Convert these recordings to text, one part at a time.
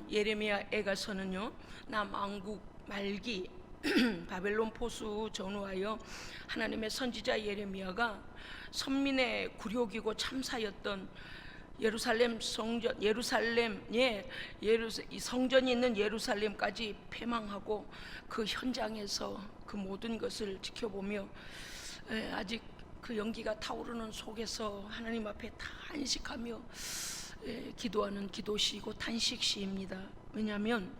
예레미야 애가서는요, 남왕국 말기 바벨론 포수 전후하여 하나님의 선지자 예레미야가 선민의 굴욕이고 참사였던 예루살렘 성전, 성전이 있는 예루살렘까지 패망하고 그 현장에서 그 모든 것을 지켜보며 아직 그 연기가 타오르는 속에서 하나님 앞에 탄식하며 기도하는 기도시이고 탄식시입니다. 왜냐하면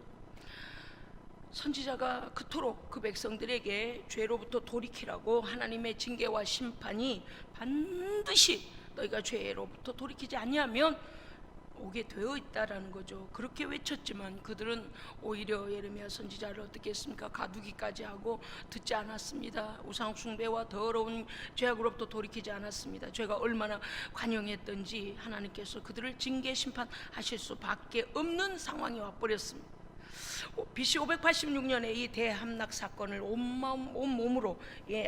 선지자가 그토록 그 백성들에게 죄로부터 돌이키라고 하나님의 징계와 심판이 반드시 너희가 죄로부터 돌이키지 아니하면 오게 되어 있다라는 거죠. 그렇게 외쳤지만 그들은 오히려 예레미야 선지자를 어떻게 했습니까? 가두기까지 하고 듣지 않았습니다. 우상 숭배와 더러운 죄악으로부터 돌이키지 않았습니다. 죄가 얼마나 관영했던지 하나님께서 그들을 징계 심판하실 수밖에 없는 상황이 와버렸습니다. BC 586년에 이 대함락 사건을 온마음 온몸으로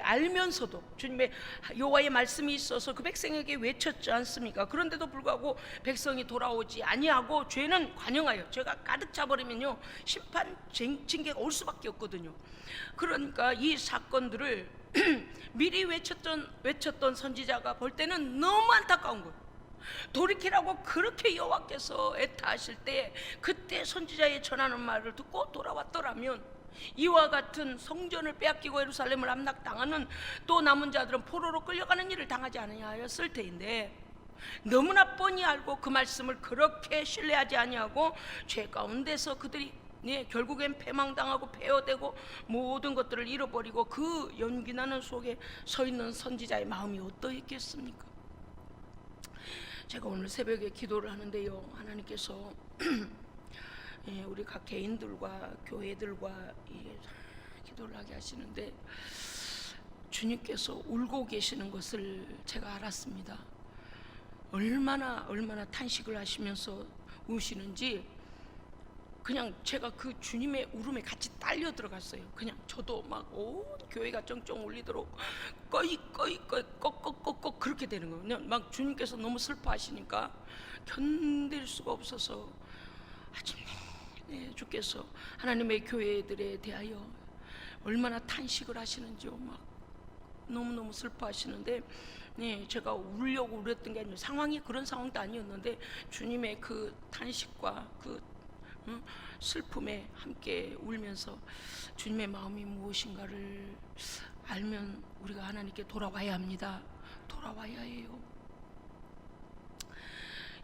알면서도 주님의 여호와의 말씀이 있어서 그 백성에게 외쳤지 않습니까? 그런데도 불구하고 백성이 돌아오지 아니하고 죄는 관영하여 죄가 가득 차버리면요 심판 징계가 올 수밖에 없거든요. 그러니까 이 사건들을 미리 외쳤던 선지자가 볼 때는 너무 안타까운 거예요. 돌이키라고 그렇게 여호와께서 애타하실 때 그때 선지자의 전하는 말을 듣고 돌아왔더라면 이와 같은 성전을 빼앗기고 예루살렘을 함락당하는 또 남은 자들은 포로로 끌려가는 일을 당하지 않으냐였을 터인데, 너무나 뻔히 알고 그 말씀을 그렇게 신뢰하지 아니하고 죄 가운데서 그들이 결국엔 패망당하고 폐허되고 모든 것들을 잃어버리고 그 연기나는 속에 서 있는 선지자의 마음이 어떠했겠습니까? 제가 오늘 새벽에 기도를 하는데요, 하나님께서 우리 각 개인들과 교회들과 기도를 하게 하시는데 주님께서 울고 계시는 것을 제가 알았습니다. 얼마나 탄식을 하시면서 우시는지 그냥 제가 그 주님의 울음에 같이 딸려 들어갔어요. 그냥 저도 막 온 교회가 쩡쩡 울리도록 꺼이 꺽꺽꺽꺽 그렇게 되는 거예요. 그냥 막 주님께서 너무 슬퍼하시니까 견딜 수가 없어서 아침에 주께서 하나님의 교회들에 대하여 얼마나 탄식을 하시는지요. 막 너무너무 슬퍼하시는데 제가 울려고 울었던 게 아니고 상황이 그런 상황도 아니었는데 주님의 그 탄식과 그 슬픔에 함께 울면서 주님의 마음이 무엇인가를 알면 우리가 하나님께 돌아와야 합니다. 돌아와야 해요.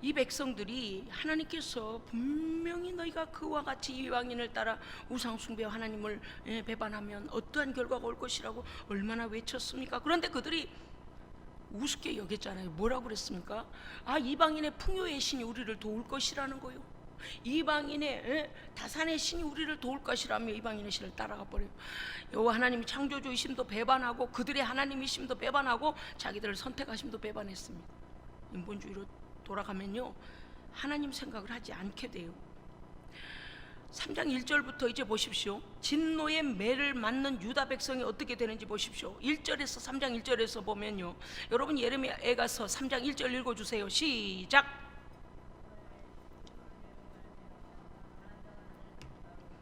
이 백성들이 하나님께서 분명히 너희가 그와 같이 이방인을 따라 우상 숭배와 하나님을 배반하면 어떠한 결과가 올 것이라고 얼마나 외쳤습니까? 그런데 그들이 우습게 여겼잖아요. 뭐라고 그랬습니까? 이방인의 풍요의 신이 우리를 도울 것이라는 거요. 이방인의 다산의 신이 우리를 도울 것이라며 이방인의 신을 따라가 버려요. 여호와 하나님이 창조주이심도 배반하고 그들의 하나님이심도 배반하고 자기들을 선택하심도 배반했습니다. 인본주의로 돌아가면요 하나님 생각을 하지 않게 돼요. 3장 1절부터 이제 보십시오. 진노의 매를 맞는 유다 백성이 어떻게 되는지 보십시오. 1절에서 3장 1절에서 보면요, 여러분 예레미야에 가서 3장 1절 읽어주세요. 시작.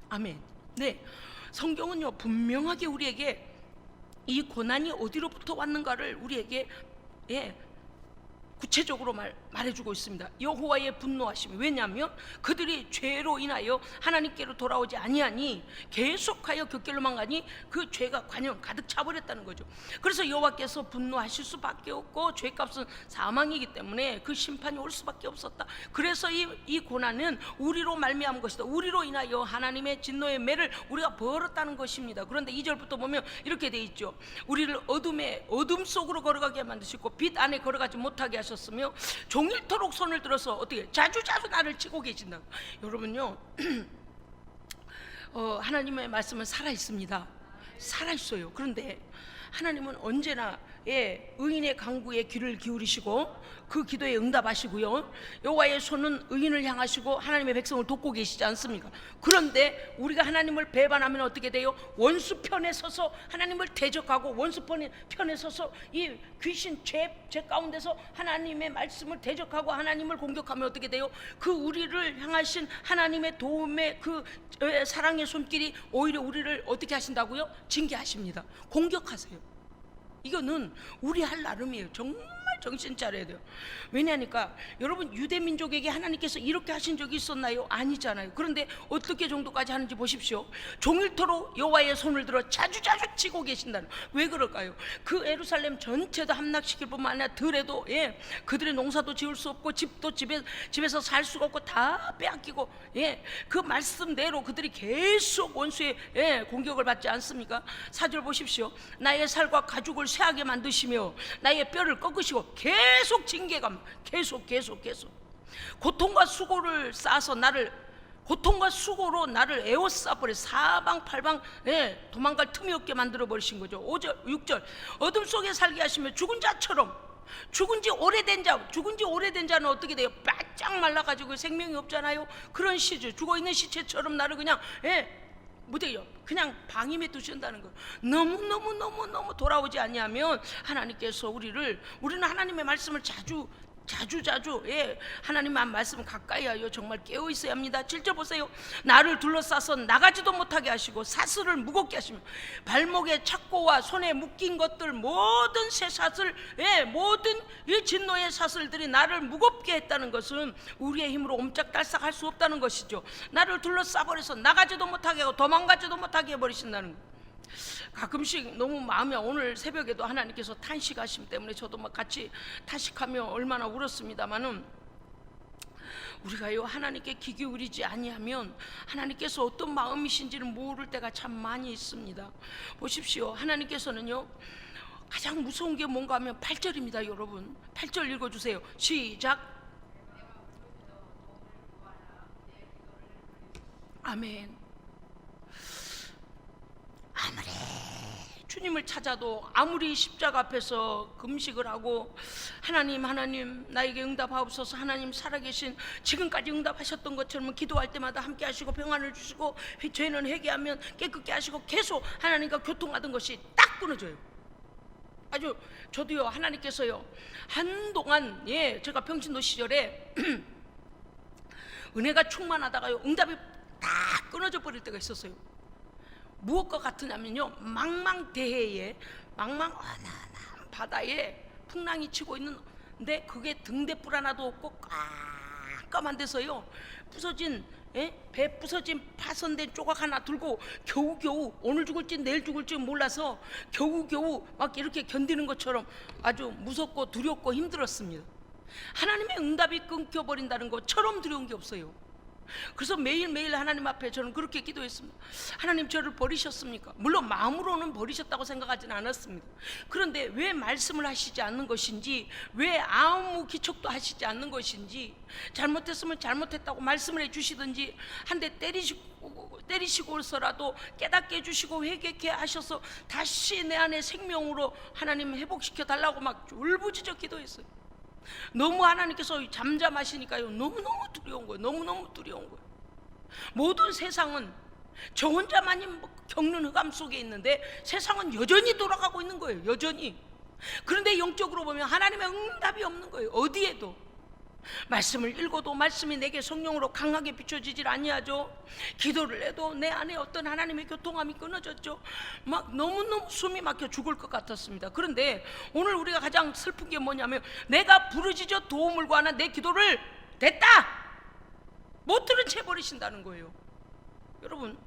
아멘. 네, 성경은요 분명하게 우리에게 이 고난이 어디로부터 왔는가를 우리에게 구체적으로 말해주고 있습니다. 여호와의 분노하심이, 왜냐하면 그들이 죄로 인하여 하나님께로 돌아오지 아니하니 계속하여 그 길로만 가니 그 죄가 관영 가득 차버렸다는 거죠. 그래서 여호와께서 분노하실 수밖에 없고 죄값은 사망이기 때문에 그 심판이 올 수밖에 없었다. 그래서 이 고난은 우리로 말미암은 것이다. 우리로 인하여 하나님의 진노의 매를 우리가 벌었다는 것입니다. 그런데 2절부터 보면 이렇게 돼 있죠. 우리를 어둠 속으로 걸어가게 만드시고 빛 안에 걸어가지 못하게 하셨으며 종일토록 손을 들어서 어떻게 자주 나를 치고 계신다. 여러분요 하나님의 말씀은 살아있습니다. 살아있어요. 그런데 하나님은 언제나 의인의 간구에 귀를 기울이시고 그 기도에 응답하시고요, 여호와의 손은 의인을 향하시고 하나님의 백성을 돕고 계시지 않습니까? 그런데 우리가 하나님을 배반하면 어떻게 돼요? 원수 편에 서서 하나님을 대적하고 원수 편에 서서 이 귀신 죄 가운데서 하나님의 말씀을 대적하고 하나님을 공격하면 어떻게 돼요? 그 우리를 향하신 하나님의 도움의 그 사랑의 손길이 오히려 우리를 어떻게 하신다고요? 징계하십니다. 공격하세요. 이거는 우리 할 나름이에요. 정말 정신 차려야 돼요. 왜냐하니까 여러분, 유대민족에게 하나님께서 이렇게 하신 적이 있었나요? 아니잖아요. 그런데 어떻게 정도까지 하는지 보십시오. 종일토록 여호와의 손을 들어 자주자주 치고 계신다는. 왜 그럴까요? 그 예루살렘 전체도 함락시킬 뿐만 아니라 들에도 그들의 농사도 지을 수 없고 집도 집에서 살 수가 없고 다 빼앗기고 그 말씀대로 그들이 계속 원수의 공격을 받지 않습니까? 4절 보십시오. 나의 살과 가죽을 쇠하게 만드시며 나의 뼈를 꺾으시고 계속 징계가 계속 고통과 수고를 쌓아서 고통과 수고로 나를 에워싸버려 사방팔방 도망갈 틈이 없게 만들어 버리신 거죠. 5절 6절 어둠 속에 살게 하시며 죽은 자처럼, 죽은 지 오래된 자는 어떻게 돼요? 바짝 말라가지고 생명이 없잖아요. 그런 시주, 죽어있는 시체처럼 나를 그냥 못해요. 그냥 방임해 두신다는 거예요. 너무 돌아오지 아니하면 하나님께서 우리는 하나님의 말씀을 자주 하나님의 말씀 가까이 하여 정말 깨어 있어야 합니다. 7절 보세요. 나를 둘러싸서 나가지도 못하게 하시고 사슬을 무겁게 하시며 발목에 착고와 손에 묶인 것들 모든 쇠사슬 모든 이 진노의 사슬들이 나를 무겁게 했다는 것은 우리의 힘으로 옴짝달싹 할 수 없다는 것이죠. 나를 둘러싸버려서 나가지도 못하게 하고 도망가지도 못하게 해버리신다는 거예요. 가끔씩 너무 마음이, 오늘 새벽에도 하나님께서 탄식하심 때문에 저도 막 같이 탄식하며 얼마나 울었습니다마는, 우리가요 하나님께 귀 기울이지 아니하면 하나님께서 어떤 마음이신지를 모를 때가 참 많이 있습니다. 보십시오. 하나님께서는요 가장 무서운 게 뭔가 하면 8절입니다. 여러분 8절 읽어주세요. 시작. 아멘. 아무리 주님을 찾아도, 아무리 십자가 앞에서 금식을 하고 하나님 나에게 응답하옵소서, 하나님 살아계신 지금까지 응답하셨던 것처럼 기도할 때마다 함께 하시고 평안을 주시고 죄는 회개하면 깨끗게 하시고 계속 하나님과 교통하던 것이 딱 끊어져요. 아주 저도요 하나님께서요 한동안 제가 평신도 시절에 은혜가 충만하다가요 응답이 딱 끊어져 버릴 때가 있었어요. 무엇과 같으냐면요, 망망대해에 어나한 바다에 풍랑이 치고 있는데 그게 등대불 하나도 없고 깜깜한 데서요 배 부서진 파손된 조각 하나 들고 겨우겨우 오늘 죽을지 내일 죽을지 몰라서 겨우겨우 막 이렇게 견디는 것처럼 아주 무섭고 두렵고 힘들었습니다. 하나님의 응답이 끊겨버린다는 것처럼 두려운 게 없어요. 그래서 매일매일 하나님 앞에 저는 그렇게 기도했습니다. 하나님, 저를 버리셨습니까? 물론 마음으로는 버리셨다고 생각하지는 않았습니다. 그런데 왜 말씀을 하시지 않는 것인지, 왜 아무 기척도 하시지 않는 것인지, 잘못했으면 잘못했다고 말씀을 해주시든지, 한 대 때리시고서라도 깨닫게 해주시고 회개케 하셔서 다시 내 안에 생명으로 하나님 회복시켜 달라고 막 울부짖어 기도했어요. 너무 하나님께서 잠잠하시니까요 너무너무 두려운 거예요. 너무너무 두려운 거예요. 모든 세상은 저 혼자만이 겪는 흑암 속에 있는데 세상은 여전히 돌아가고 있는 거예요. 여전히. 그런데 영적으로 보면 하나님의 응답이 없는 거예요. 어디에도. 말씀을 읽어도 말씀이 내게 성령으로 강하게 비춰지질 아니하죠. 기도를 해도 내 안에 어떤 하나님의 교통함이 끊어졌죠. 막 너무너무 숨이 막혀 죽을 것 같았습니다. 그런데 오늘 우리가 가장 슬픈 게 뭐냐면, 내가 부르짖어 도움을 구하는 내 기도를 됐다 못 들은 채 버리신다는 거예요. 여러분,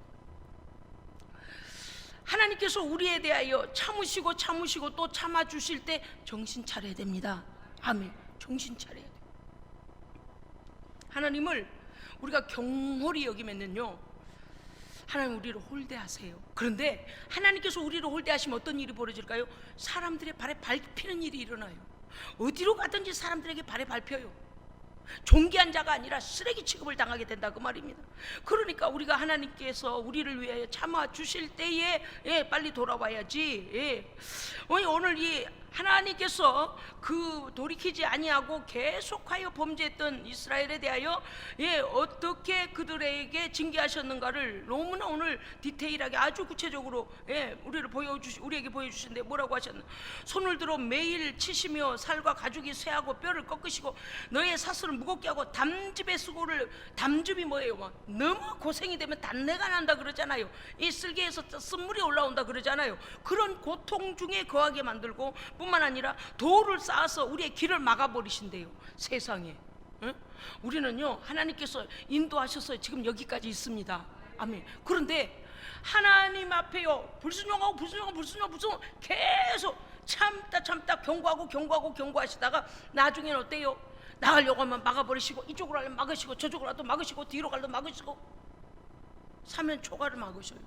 하나님께서 우리에 대하여 참으시고 또 참아주실 때 정신 차려야 됩니다. 아멘. 정신 차려야 돼요. 하나님을 우리가 경홀히 여기면요 하나님 우리를 홀대하세요. 그런데 하나님께서 우리를 홀대하시면 어떤 일이 벌어질까요? 사람들의 발에 밟히는 일이 일어나요. 어디로 가든지 사람들에게 발에 밟혀요. 존귀한 자가 아니라 쓰레기 취급을 당하게 된다, 그 말입니다. 그러니까 우리가 하나님께서 우리를 위하여 참아 주실 때에 빨리 돌아와야지. 오늘 이 하나님께서 그 돌이키지 아니하고 계속하여 범죄했던 이스라엘에 대하여 어떻게 그들에게 징계하셨는가를 너무나 오늘 디테일하게 아주 구체적으로 우리에게 보여주신데 뭐라고 하셨나? 손을 들어 매일 치시며 살과 가죽이 쇠하고 뼈를 꺾으시고 너의 사슬을 무겁게 하고 담즙의 수고를, 담즙이 뭐예요? 너무 고생이 되면 단내가 난다 그러잖아요. 이 쓸개에서 쓴물이 올라온다 그러잖아요. 그런 고통 중에 거하게 만들고 뿐만 아니라 돌을 쌓아서 우리의 길을 막아버리신대요. 세상에. 응? 우리는요 하나님께서 인도하셔서 지금 여기까지 있습니다. 아멘. 그런데 하나님 앞에요 불순종하고 계속 참다 경고하시다가 나중에는 어때요? 나가려고 하면 막아버리시고, 이쪽으로 하면 막으시고, 저쪽으로 하도 막으시고, 뒤로 가도 막으시고, 사면 초과를 막으셔요.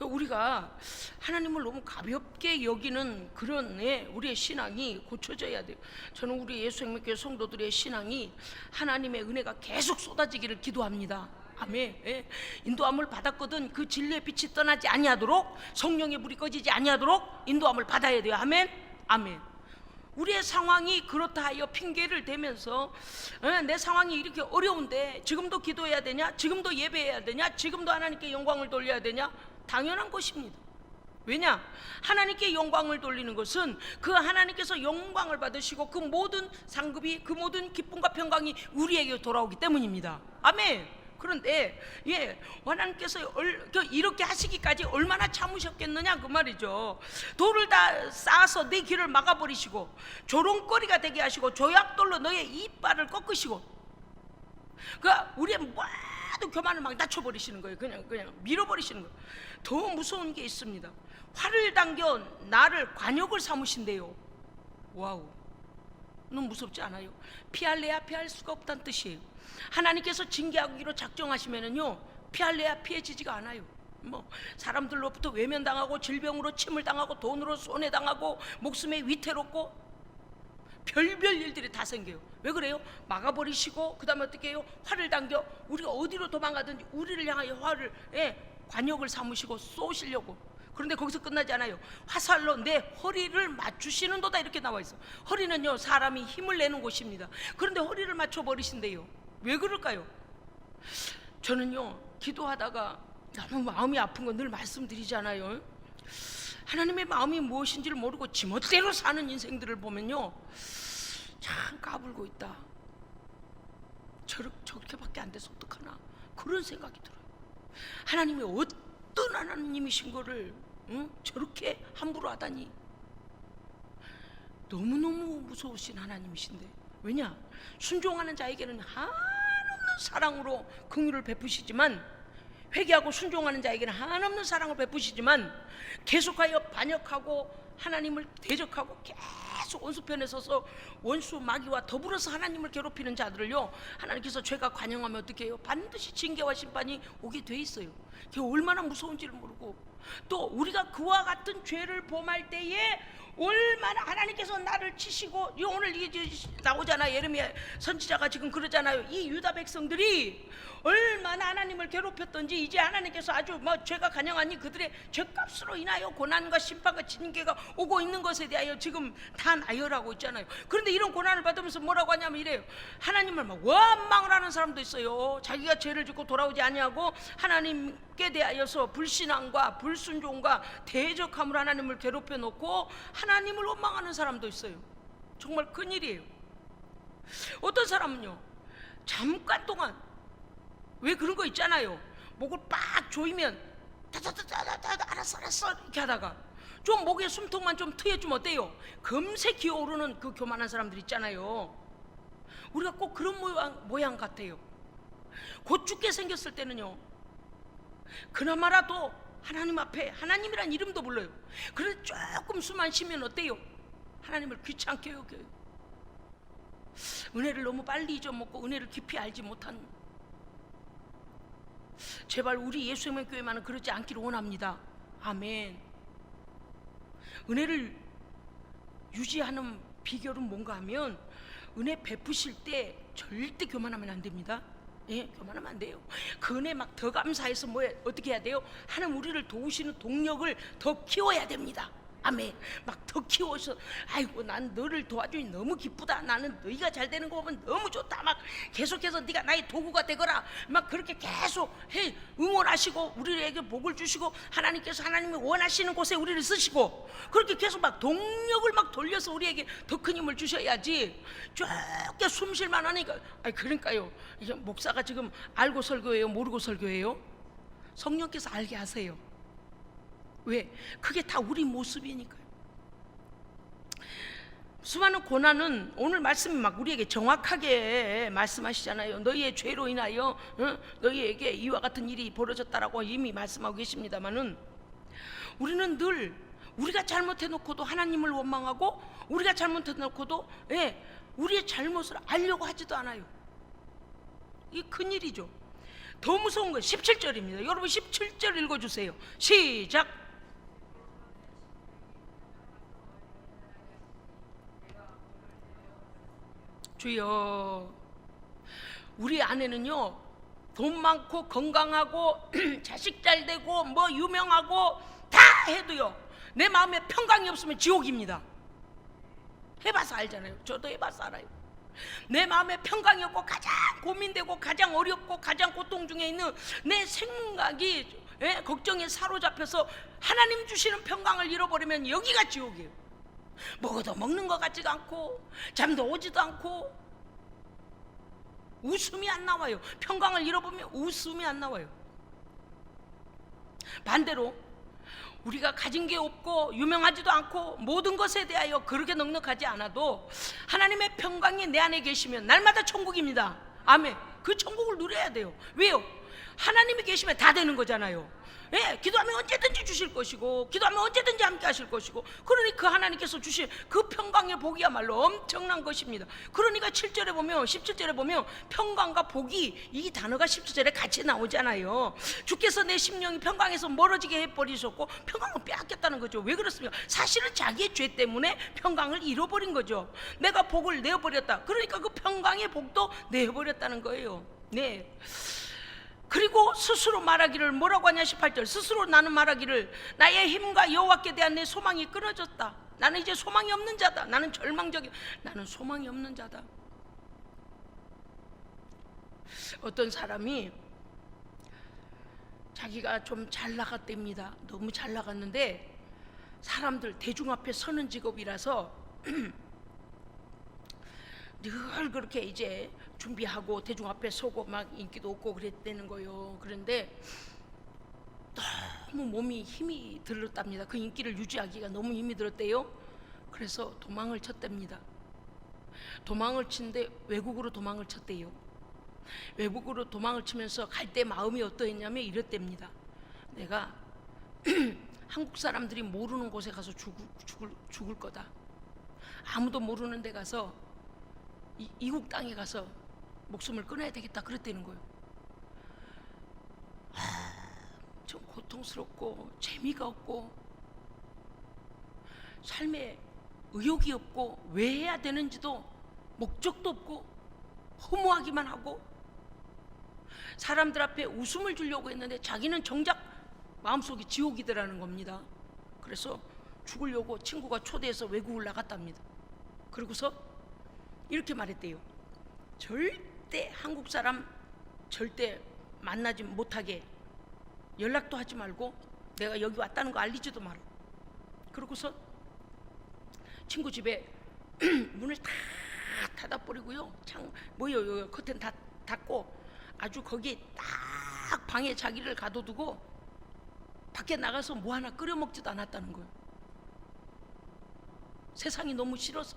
우리가 하나님을 너무 가볍게 여기는 그런 우리의 신앙이 고쳐져야 돼요. 저는 우리 예수생명교회 성도들의 신앙이 하나님의 은혜가 계속 쏟아지기를 기도합니다. 아멘. 인도함을 받았거든 그 진리의 빛이 떠나지 아니하도록, 성령의 불이 꺼지지 아니하도록 인도함을 받아야 돼요. 아멘. 아멘. 우리의 상황이 그렇다 하여 핑계를 대면서 내 상황이 이렇게 어려운데 지금도 기도해야 되냐? 지금도 예배해야 되냐? 지금도 하나님께 영광을 돌려야 되냐? 당연한 것입니다. 왜냐? 하나님께 영광을 돌리는 것은 그 하나님께서 영광을 받으시고 그 모든 상급이, 그 모든 기쁨과 평강이 우리에게 돌아오기 때문입니다. 아멘. 그런데 하나님께서 이렇게 하시기까지 얼마나 참으셨겠느냐 그 말이죠. 돌을 다 쌓아서 내 길을 막아버리시고 조롱거리가 되게 하시고 조약돌로 너의 이빨을 꺾으시고, 우리의 모든 교만을 막 낮춰버리시는 거예요. 그냥 밀어버리시는 거예요. 더 무서운 게 있습니다. 활을 당겨 나를 관역을 삼으신대요. 와우, 너무 무섭지 않아요? 피할래야 피할 수가 없다는 뜻이에요. 하나님께서 징계하기로 작정하시면은요 피할래야 피해지지가 않아요. 사람들로부터 외면당하고, 질병으로 침을 당하고, 돈으로 손해당하고, 목숨에 위태롭고, 별별 일들이 다 생겨요. 왜 그래요? 막아버리시고 그 다음에 어떻게 해요? 활을 당겨 우리가 어디로 도망가든지 우리를 향하여 활을 관역을 삼으시고 쏘시려고. 그런데 거기서 끝나지 않아요. 화살로 내 허리를 맞추시는도다 이렇게 나와 있어. 허리는요 사람이 힘을 내는 곳입니다. 그런데 허리를 맞춰버리신대요. 왜 그럴까요? 저는요 기도하다가 너무 마음이 아픈 건 늘 말씀드리잖아요. 하나님의 마음이 무엇인지를 모르고 지멋대로 사는 인생들을 보면요 참 까불고 있다, 저렇게밖에 안 돼서 어떡하나, 그런 생각이 들어요. 하나님이 어떤 하나님이신 거를 저렇게 함부로 하다니. 너무너무 무서우신 하나님이신데, 왜냐? 순종하는 자에게는 한없는 사랑으로 긍휼을 베푸시지만, 회개하고 순종하는 자에게는 한없는 사랑을 베푸시지만, 계속하여 반역하고 하나님을 대적하고 계속 원수편에 서서 원수 마귀와 더불어서 하나님을 괴롭히는 자들을요 하나님께서 죄가 관영하면 어떻게 해요? 반드시 징계와 심판이 오게 돼 있어요. 그게 얼마나 무서운지를 모르고, 또 우리가 그와 같은 죄를 범할 때에 얼마나 하나님께서 나를 치시고, 오늘 이게 나오잖아. 예레미야 선지자가 지금 그러잖아요. 이 유다 백성들이 얼마나 하나님을 괴롭혔던지 이제 하나님께서 아주 죄가 간영하니 그들의 죄값으로 인하여 고난과 심판과 징계가 오고 있는 것에 대하여 지금 다 나열하고 있잖아요. 그런데 이런 고난을 받으면서 뭐라고 하냐면 이래요. 하나님을 막 원망을 하는 사람도 있어요. 자기가 죄를 짓고 돌아오지 아니하고 하나님께 대하여서 불신앙과 불순종과 대적함으로 하나님을 괴롭혀 놓고 하나님을 원망하는 사람도 있어요. 정말 큰일이에요. 어떤 사람은요 잠깐 동안, 왜 그런 거 있잖아요. 목을 빡 조이면 다다다다다 알았어 이렇게 하다가 좀 목에 숨통만 좀 트여주면 어때요? 금세 기어오르는 그 교만한 사람들 있잖아요. 우리가 꼭 그런 모양 같아요. 곧 죽게 생겼을 때는요 그나마라도 하나님 앞에 하나님이란 이름도 불러요. 그런데 조금 숨 안 쉬면 어때요? 하나님을 귀찮게 여겨요. 은혜를 너무 빨리 잊어먹고 은혜를 깊이 알지 못한, 제발 우리 예수생명교회만은 그러지 않기를 원합니다. 아멘. 은혜를 유지하는 비결은 뭔가 하면 은혜 베푸실 때 절대 교만하면 안 됩니다. 교만하면 안 돼요. 그 은혜 막 더 감사해서 어떻게 해야 돼요? 하나님 우리를 도우시는 동력을 더 키워야 됩니다. 아멘. 막 더 키워서 아이고 난 너를 도와주니 너무 기쁘다. 나는 너희가 잘 되는 거 보면 너무 좋다. 막 계속해서 네가 나의 도구가 되거라. 막 그렇게 계속 해 응원하시고 우리에게 복을 주시고 하나님께서 하나님이 원하시는 곳에 우리를 쓰시고 그렇게 계속 막 동력을 막 돌려서 우리에게 더 큰 힘을 주셔야지. 좁게 숨쉴만 하니까 그러니까요. 이제 목사가 지금 알고 설교해요? 모르고 설교해요? 성령께서 알게 하세요. 왜? 그게 다 우리 모습이니까요. 수많은 고난은 오늘 말씀이 막 우리에게 정확하게 말씀하시잖아요. 너희의 죄로 인하여 너희에게 이와 같은 일이 벌어졌다라고 이미 말씀하고 계십니다만은 우리는 늘 우리가 잘못해놓고도 하나님을 원망하고 우리가 잘못해놓고도 우리의 잘못을 알려고 하지도 않아요. 이게 큰일이죠. 더 무서운 건 17절입니다. 여러분 17절 읽어주세요. 시작. 주여, 우리 아내는요 돈 많고 건강하고 자식 잘 되고 뭐 유명하고 다 해도요 내 마음에 평강이 없으면 지옥입니다. 해봐서 알잖아요. 저도 해봐서 알아요. 내 마음에 평강이 없고 가장 고민되고 가장 어렵고 가장 고통 중에 있는 내 생각이 걱정에 사로잡혀서 하나님 주시는 평강을 잃어버리면 여기가 지옥이에요. 먹어도 먹는 것 같지가 않고 잠도 오지도 않고 웃음이 안 나와요. 평강을 잃어보면 웃음이 안 나와요. 반대로 우리가 가진 게 없고 유명하지도 않고 모든 것에 대하여 그렇게 넉넉하지 않아도 하나님의 평강이 내 안에 계시면 날마다 천국입니다. 아멘. 그 천국을 누려야 돼요. 왜요? 하나님이 계시면 다 되는 거잖아요. 기도하면 언제든지 주실 것이고 기도하면 언제든지 함께 하실 것이고 그러니 그 하나님께서 주신 그 평강의 복이야말로 엄청난 것입니다. 그러니까 7절에 보면 17절에 보면 평강과 복이 이 단어가 17절에 같이 나오잖아요. 주께서 내 심령이 평강에서 멀어지게 해버리셨고 평강을 빼앗겼다는 거죠. 왜 그렇습니까? 사실은 자기의 죄 때문에 평강을 잃어버린 거죠. 내가 복을 내어버렸다. 그러니까 그 평강의 복도 내어버렸다는 거예요. 네. 그리고 스스로 말하기를 뭐라고 하냐 18절 스스로 나는 말하기를 나의 힘과 여호와께 대한 내 소망이 끊어졌다. 나는 이제 소망이 없는 자다. 나는 절망적이야. 나는 소망이 없는 자다. 어떤 사람이 자기가 좀 잘 나갔답니다. 너무 잘 나갔는데 사람들 대중 앞에 서는 직업이라서 늘 그렇게 이제 준비하고 대중 앞에 서고 막 인기도 없고 그랬다는 거예요. 그런데 너무 몸이 힘이 들었답니다. 그 인기를 유지하기가 너무 힘이 들었대요. 그래서 도망을 쳤답니다. 도망을 치는데 외국으로 도망을 쳤대요. 외국으로 도망을 치면서 갈 때 마음이 어떠했냐면 이랬답니다. 내가 한국 사람들이 모르는 곳에 가서 죽을 거다. 아무도 모르는 데 가서 이국 땅에 가서 목숨을 끊어야 되겠다 그랬다는 거예요. 좀 고통스럽고 재미가 없고 삶에 의욕이 없고 왜 해야 되는지도 목적도 없고 허무하기만 하고 사람들 앞에 웃음을 주려고 했는데 자기는 정작 마음속이 지옥이더라는 겁니다. 그래서 죽으려고 친구가 초대해서 외국을 나갔답니다. 그러고서 이렇게 말했대요. 절대 한국 사람 절대 만나지 못하게 연락도 하지 말고 내가 여기 왔다는 거 알리지도 마라. 그러고서 친구 집에 문을 다 닫아버리고요. 커튼 다 닫고 아주 거기 딱 방에 자기를 가둬두고 밖에 나가서 뭐 하나 끓여 먹지도 않았다는 거예요. 세상이 너무 싫어서.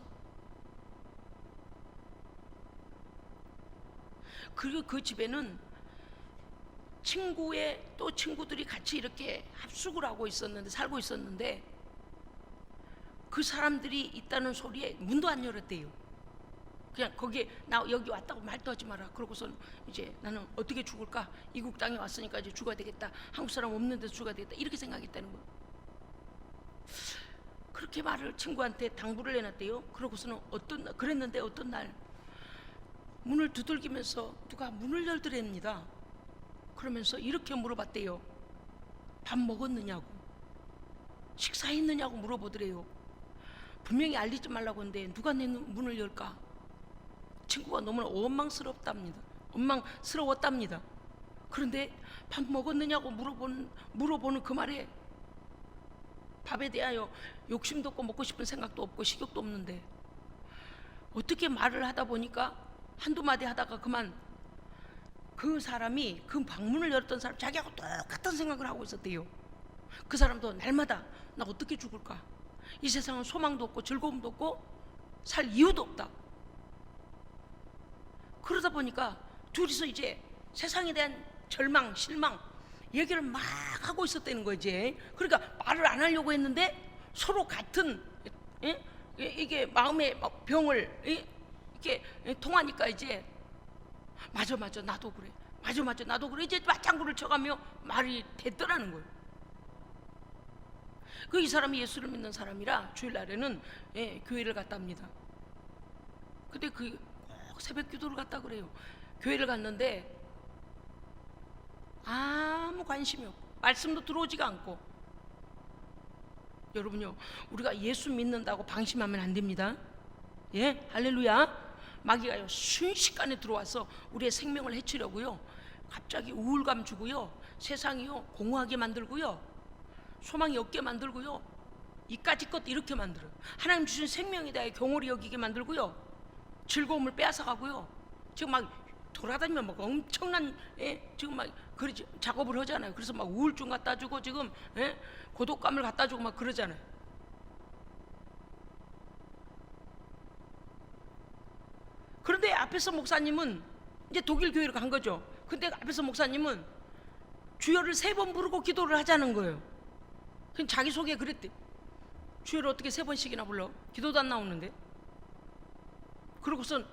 그리고 그 집에는 친구의 또 친구들이 같이 이렇게 합숙을 하고 있었는데 살고 있었는데 그 사람들이 있다는 소리에 문도 안 열었대요. 그냥 거기에 나 여기 왔다고 말도 하지 마라. 그러고서 이제 나는 어떻게 죽을까? 이국 땅에 왔으니까 이제 죽어야 되겠다. 한국 사람 없는 데서 죽어야 되겠다. 이렇게 생각했다는 거예요. 그렇게 말을 친구한테 당부를 해놨대요. 그러고서는 그랬는데 어떤 날 문을 두들기면서 누가 문을 열더랍니다. 그러면서 이렇게 물어봤대요. 밥 먹었느냐고. 식사했느냐고 물어보더래요. 분명히 알리지 말라고 했는데 누가 내 문을 열까? 친구가 너무나 원망스러웠답니다. 그런데 밥 먹었느냐고 물어보는 그 말에 밥에 대하여 욕심도 없고 먹고 싶은 생각도 없고 식욕도 없는데 어떻게 말을 하다 보니까 한두 마디 하다가 그만 그 사람이 그 방문을 열었던 사람 자기하고 똑같은 생각을 하고 있었대요. 그 사람도 날마다 나 어떻게 죽을까? 이 세상은 소망도 없고 즐거움도 없고 살 이유도 없다. 그러다 보니까 둘이서 이제 세상에 대한 절망, 실망 얘기를 막 하고 있었다는 거지. 그러니까 말을 안 하려고 했는데 서로 같은 이게 마음의 병을 이렇게 통하니까 이제 맞아 나도 그래. 맞아 나도 그래. 이제 맞장구를 쳐가며 말이 됐더라는 거예요. 그 이 사람이 예수를 믿는 사람이라 주일날에는 교회를 갔답니다. 근데 꼭 새벽 기도를 갔다 그래요. 교회를 갔는데 아무 관심이 없고 말씀도 들어오지가 않고. 여러분요, 우리가 예수 믿는다고 방심하면 안 됩니다. 예, 할렐루야. 마귀가요 순식간에 들어와서 우리의 생명을 해치려고요, 갑자기 우울감 주고요, 세상이요 공허하게 만들고요, 소망이 없게 만들고요, 이까짓 것 이렇게 만들어요. 하나님 주신 생명에 대해 경홀히 여기게 만들고요, 즐거움을 빼앗아가고요. 지금 막 돌아다니면 막 엄청난 지금 막 그러지 작업을 하잖아요. 그래서 막 우울증 갖다 주고 지금 고독감을 갖다 주고 막 그러잖아요. 그런데 앞에서 목사님은 이제 독일 교회로 간 거죠. 근데 앞에서 목사님은 주여를 3번 부르고 기도를 하자는 거예요. 그럼 자기 소개 그랬대. 주여를 어떻게 3번씩이나 불러? 기도도 안 나오는데. 그러고선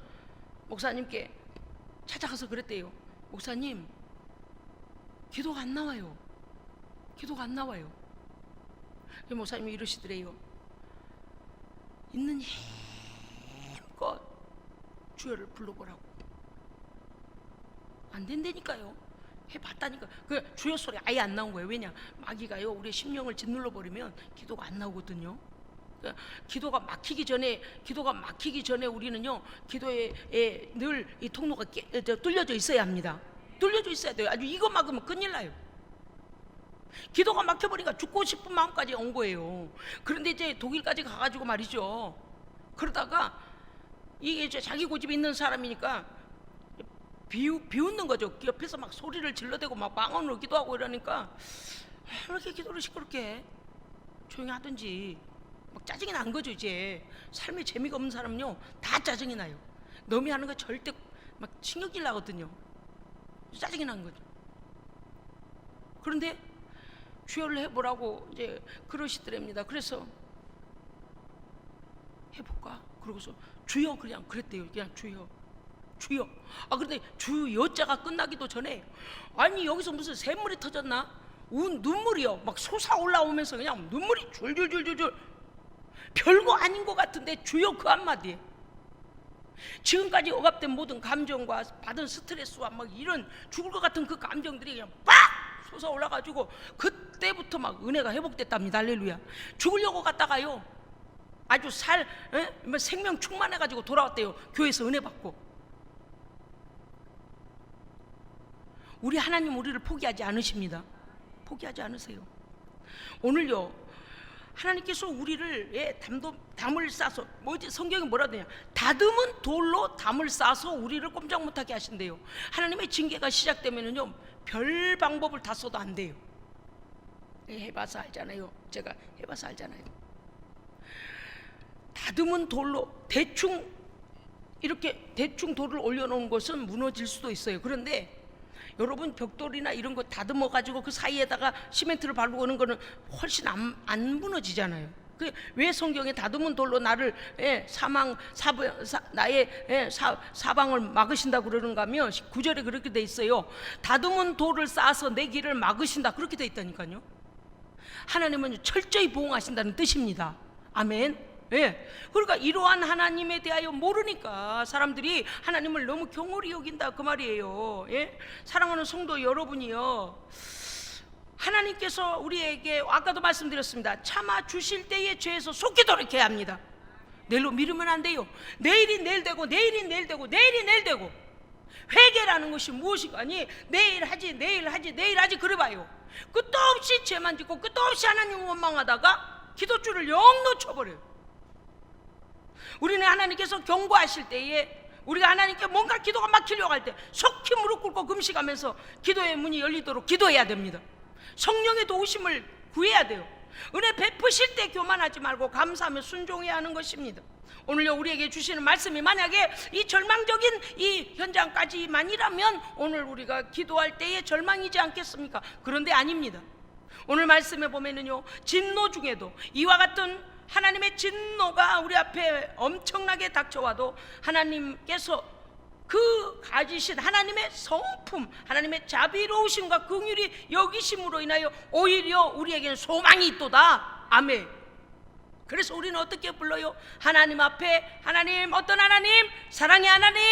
목사님께 찾아가서 그랬대요. 목사님, 기도가 안 나와요. 기도가 안 나와요. 목사님이 이러시더래요. 있는 힘껏 주여를 불러보라고. 안 된다니까요. 해봤다니까. 그 주여 소리 아예 안 나온 거예요. 왜냐? 마귀가요 우리의 심령을 짓눌러 버리면 기도가 안 나오거든요. 기도가 막히기 전에 우리는요 기도에 늘 이 통로가 뚫려져 있어야 합니다. 뚫려져 있어야 돼요. 아주 이거 막으면 큰일 나요. 기도가 막혀버리니까 죽고 싶은 마음까지 온 거예요. 그런데 이제 독일까지 가가지고 말이죠, 그러다가 이게 이제 자기 고집이 있는 사람이니까 비웃는 거죠. 옆에서 막 소리를 질러대고 막 망언으로 기도하고 이러니까 왜 이렇게 기도를 시끄럽게 해? 조용히 하든지. 막 짜증이 난 거죠. 이제 삶에 재미가 없는 사람은요 다 짜증이 나요. 너무 하는 거 절대 막 신경질 나거든요. 짜증이 난 거죠. 그런데 주여를 해보라고 이제 그러시더랍니다. 그래서 해볼까? 그러고서 주여 그냥 그랬대요. 그냥 주여. 아 근데 주여자가 끝나기도 전에 아니 여기서 무슨 샘물이 터졌나? 눈물이요 막 솟아 올라오면서 그냥 눈물이 줄줄줄줄줄. 별거 아닌 것 같은데 주여 그 한마디에 지금까지 억압된 모든 감정과 받은 스트레스와 막 이런 죽을 것 같은 그 감정들이 그냥 빡 솟아 올라가지고 그때부터 막 은혜가 회복됐답니다. 할렐루야. 죽으려고 갔다가요 아주 생명 충만해가지고 돌아왔대요. 교회에서 은혜 받고. 우리 하나님 우리를 포기하지 않으십니다. 포기하지 않으세요. 오늘요 하나님께서 우리를 담을 싸서 성경이 뭐라 그러냐, 다듬은 돌로 담을 싸서 우리를 꼼짝 못하게 하신대요. 하나님의 징계가 시작되면은요 별 방법을 다 써도 안 돼요. 해봐서 알잖아요. 제가 해봐서 알잖아요. 다듬은 돌로 대충 돌을 올려놓은 것은 무너질 수도 있어요. 그런데 여러분 벽돌이나 이런 거 다듬어 가지고 그 사이에다가 시멘트를 바르고 오는 거는 훨씬 안 무너지잖아요. 왜 성경에 다듬은 돌로 나를 나의 사방을 막으신다고 그러는가 하면 9절에 그렇게 돼 있어요. 다듬은 돌을 쌓아서 내 길을 막으신다 그렇게 돼 있다니까요. 하나님은 철저히 보호하신다는 뜻입니다. 아멘. 그러니까 이러한 하나님에 대하여 모르니까 사람들이 하나님을 너무 경홀히 여긴다 그 말이에요. 사랑하는 성도 여러분이요, 하나님께서 우리에게 아까도 말씀드렸습니다. 참아 주실 때에 죄에서 속히 돌이켜야 합니다. 내일로 미루면 안 돼요. 내일이 내일 되고 내일이 내일 되고 내일이 내일 되고. 회개라는 것이 무엇인가? 아니 내일 하지 내일 하지 내일 하지 그래봐요. 끝도 없이 죄만 짓고 끝도 없이 하나님을 원망하다가 기도줄을 영 놓쳐버려요. 우리는 하나님께서 경고하실 때에 우리가 하나님께 뭔가 기도가 막히려고 할 때 속히 무릎 꿇고 금식하면서 기도의 문이 열리도록 기도해야 됩니다. 성령의 도우심을 구해야 돼요. 은혜 베푸실 때 교만하지 말고 감사하며 순종해야 하는 것입니다. 오늘요 우리에게 주시는 말씀이 만약에 이 절망적인 이 현장까지만이라면 오늘 우리가 기도할 때의 절망이지 않겠습니까? 그런데 아닙니다. 오늘 말씀에 보면은요 진노 중에도 이와 같은 하나님의 진노가 우리 앞에 엄청나게 닥쳐와도 하나님께서 그 가지신 하나님의 성품, 하나님의 자비로우심과 긍휼이 여기심으로 인하여 오히려 우리에게는 소망이 있도다. 아멘. 그래서 우리는 어떻게 불러요? 하나님 앞에 하나님, 어떤 하나님? 사랑의 하나님,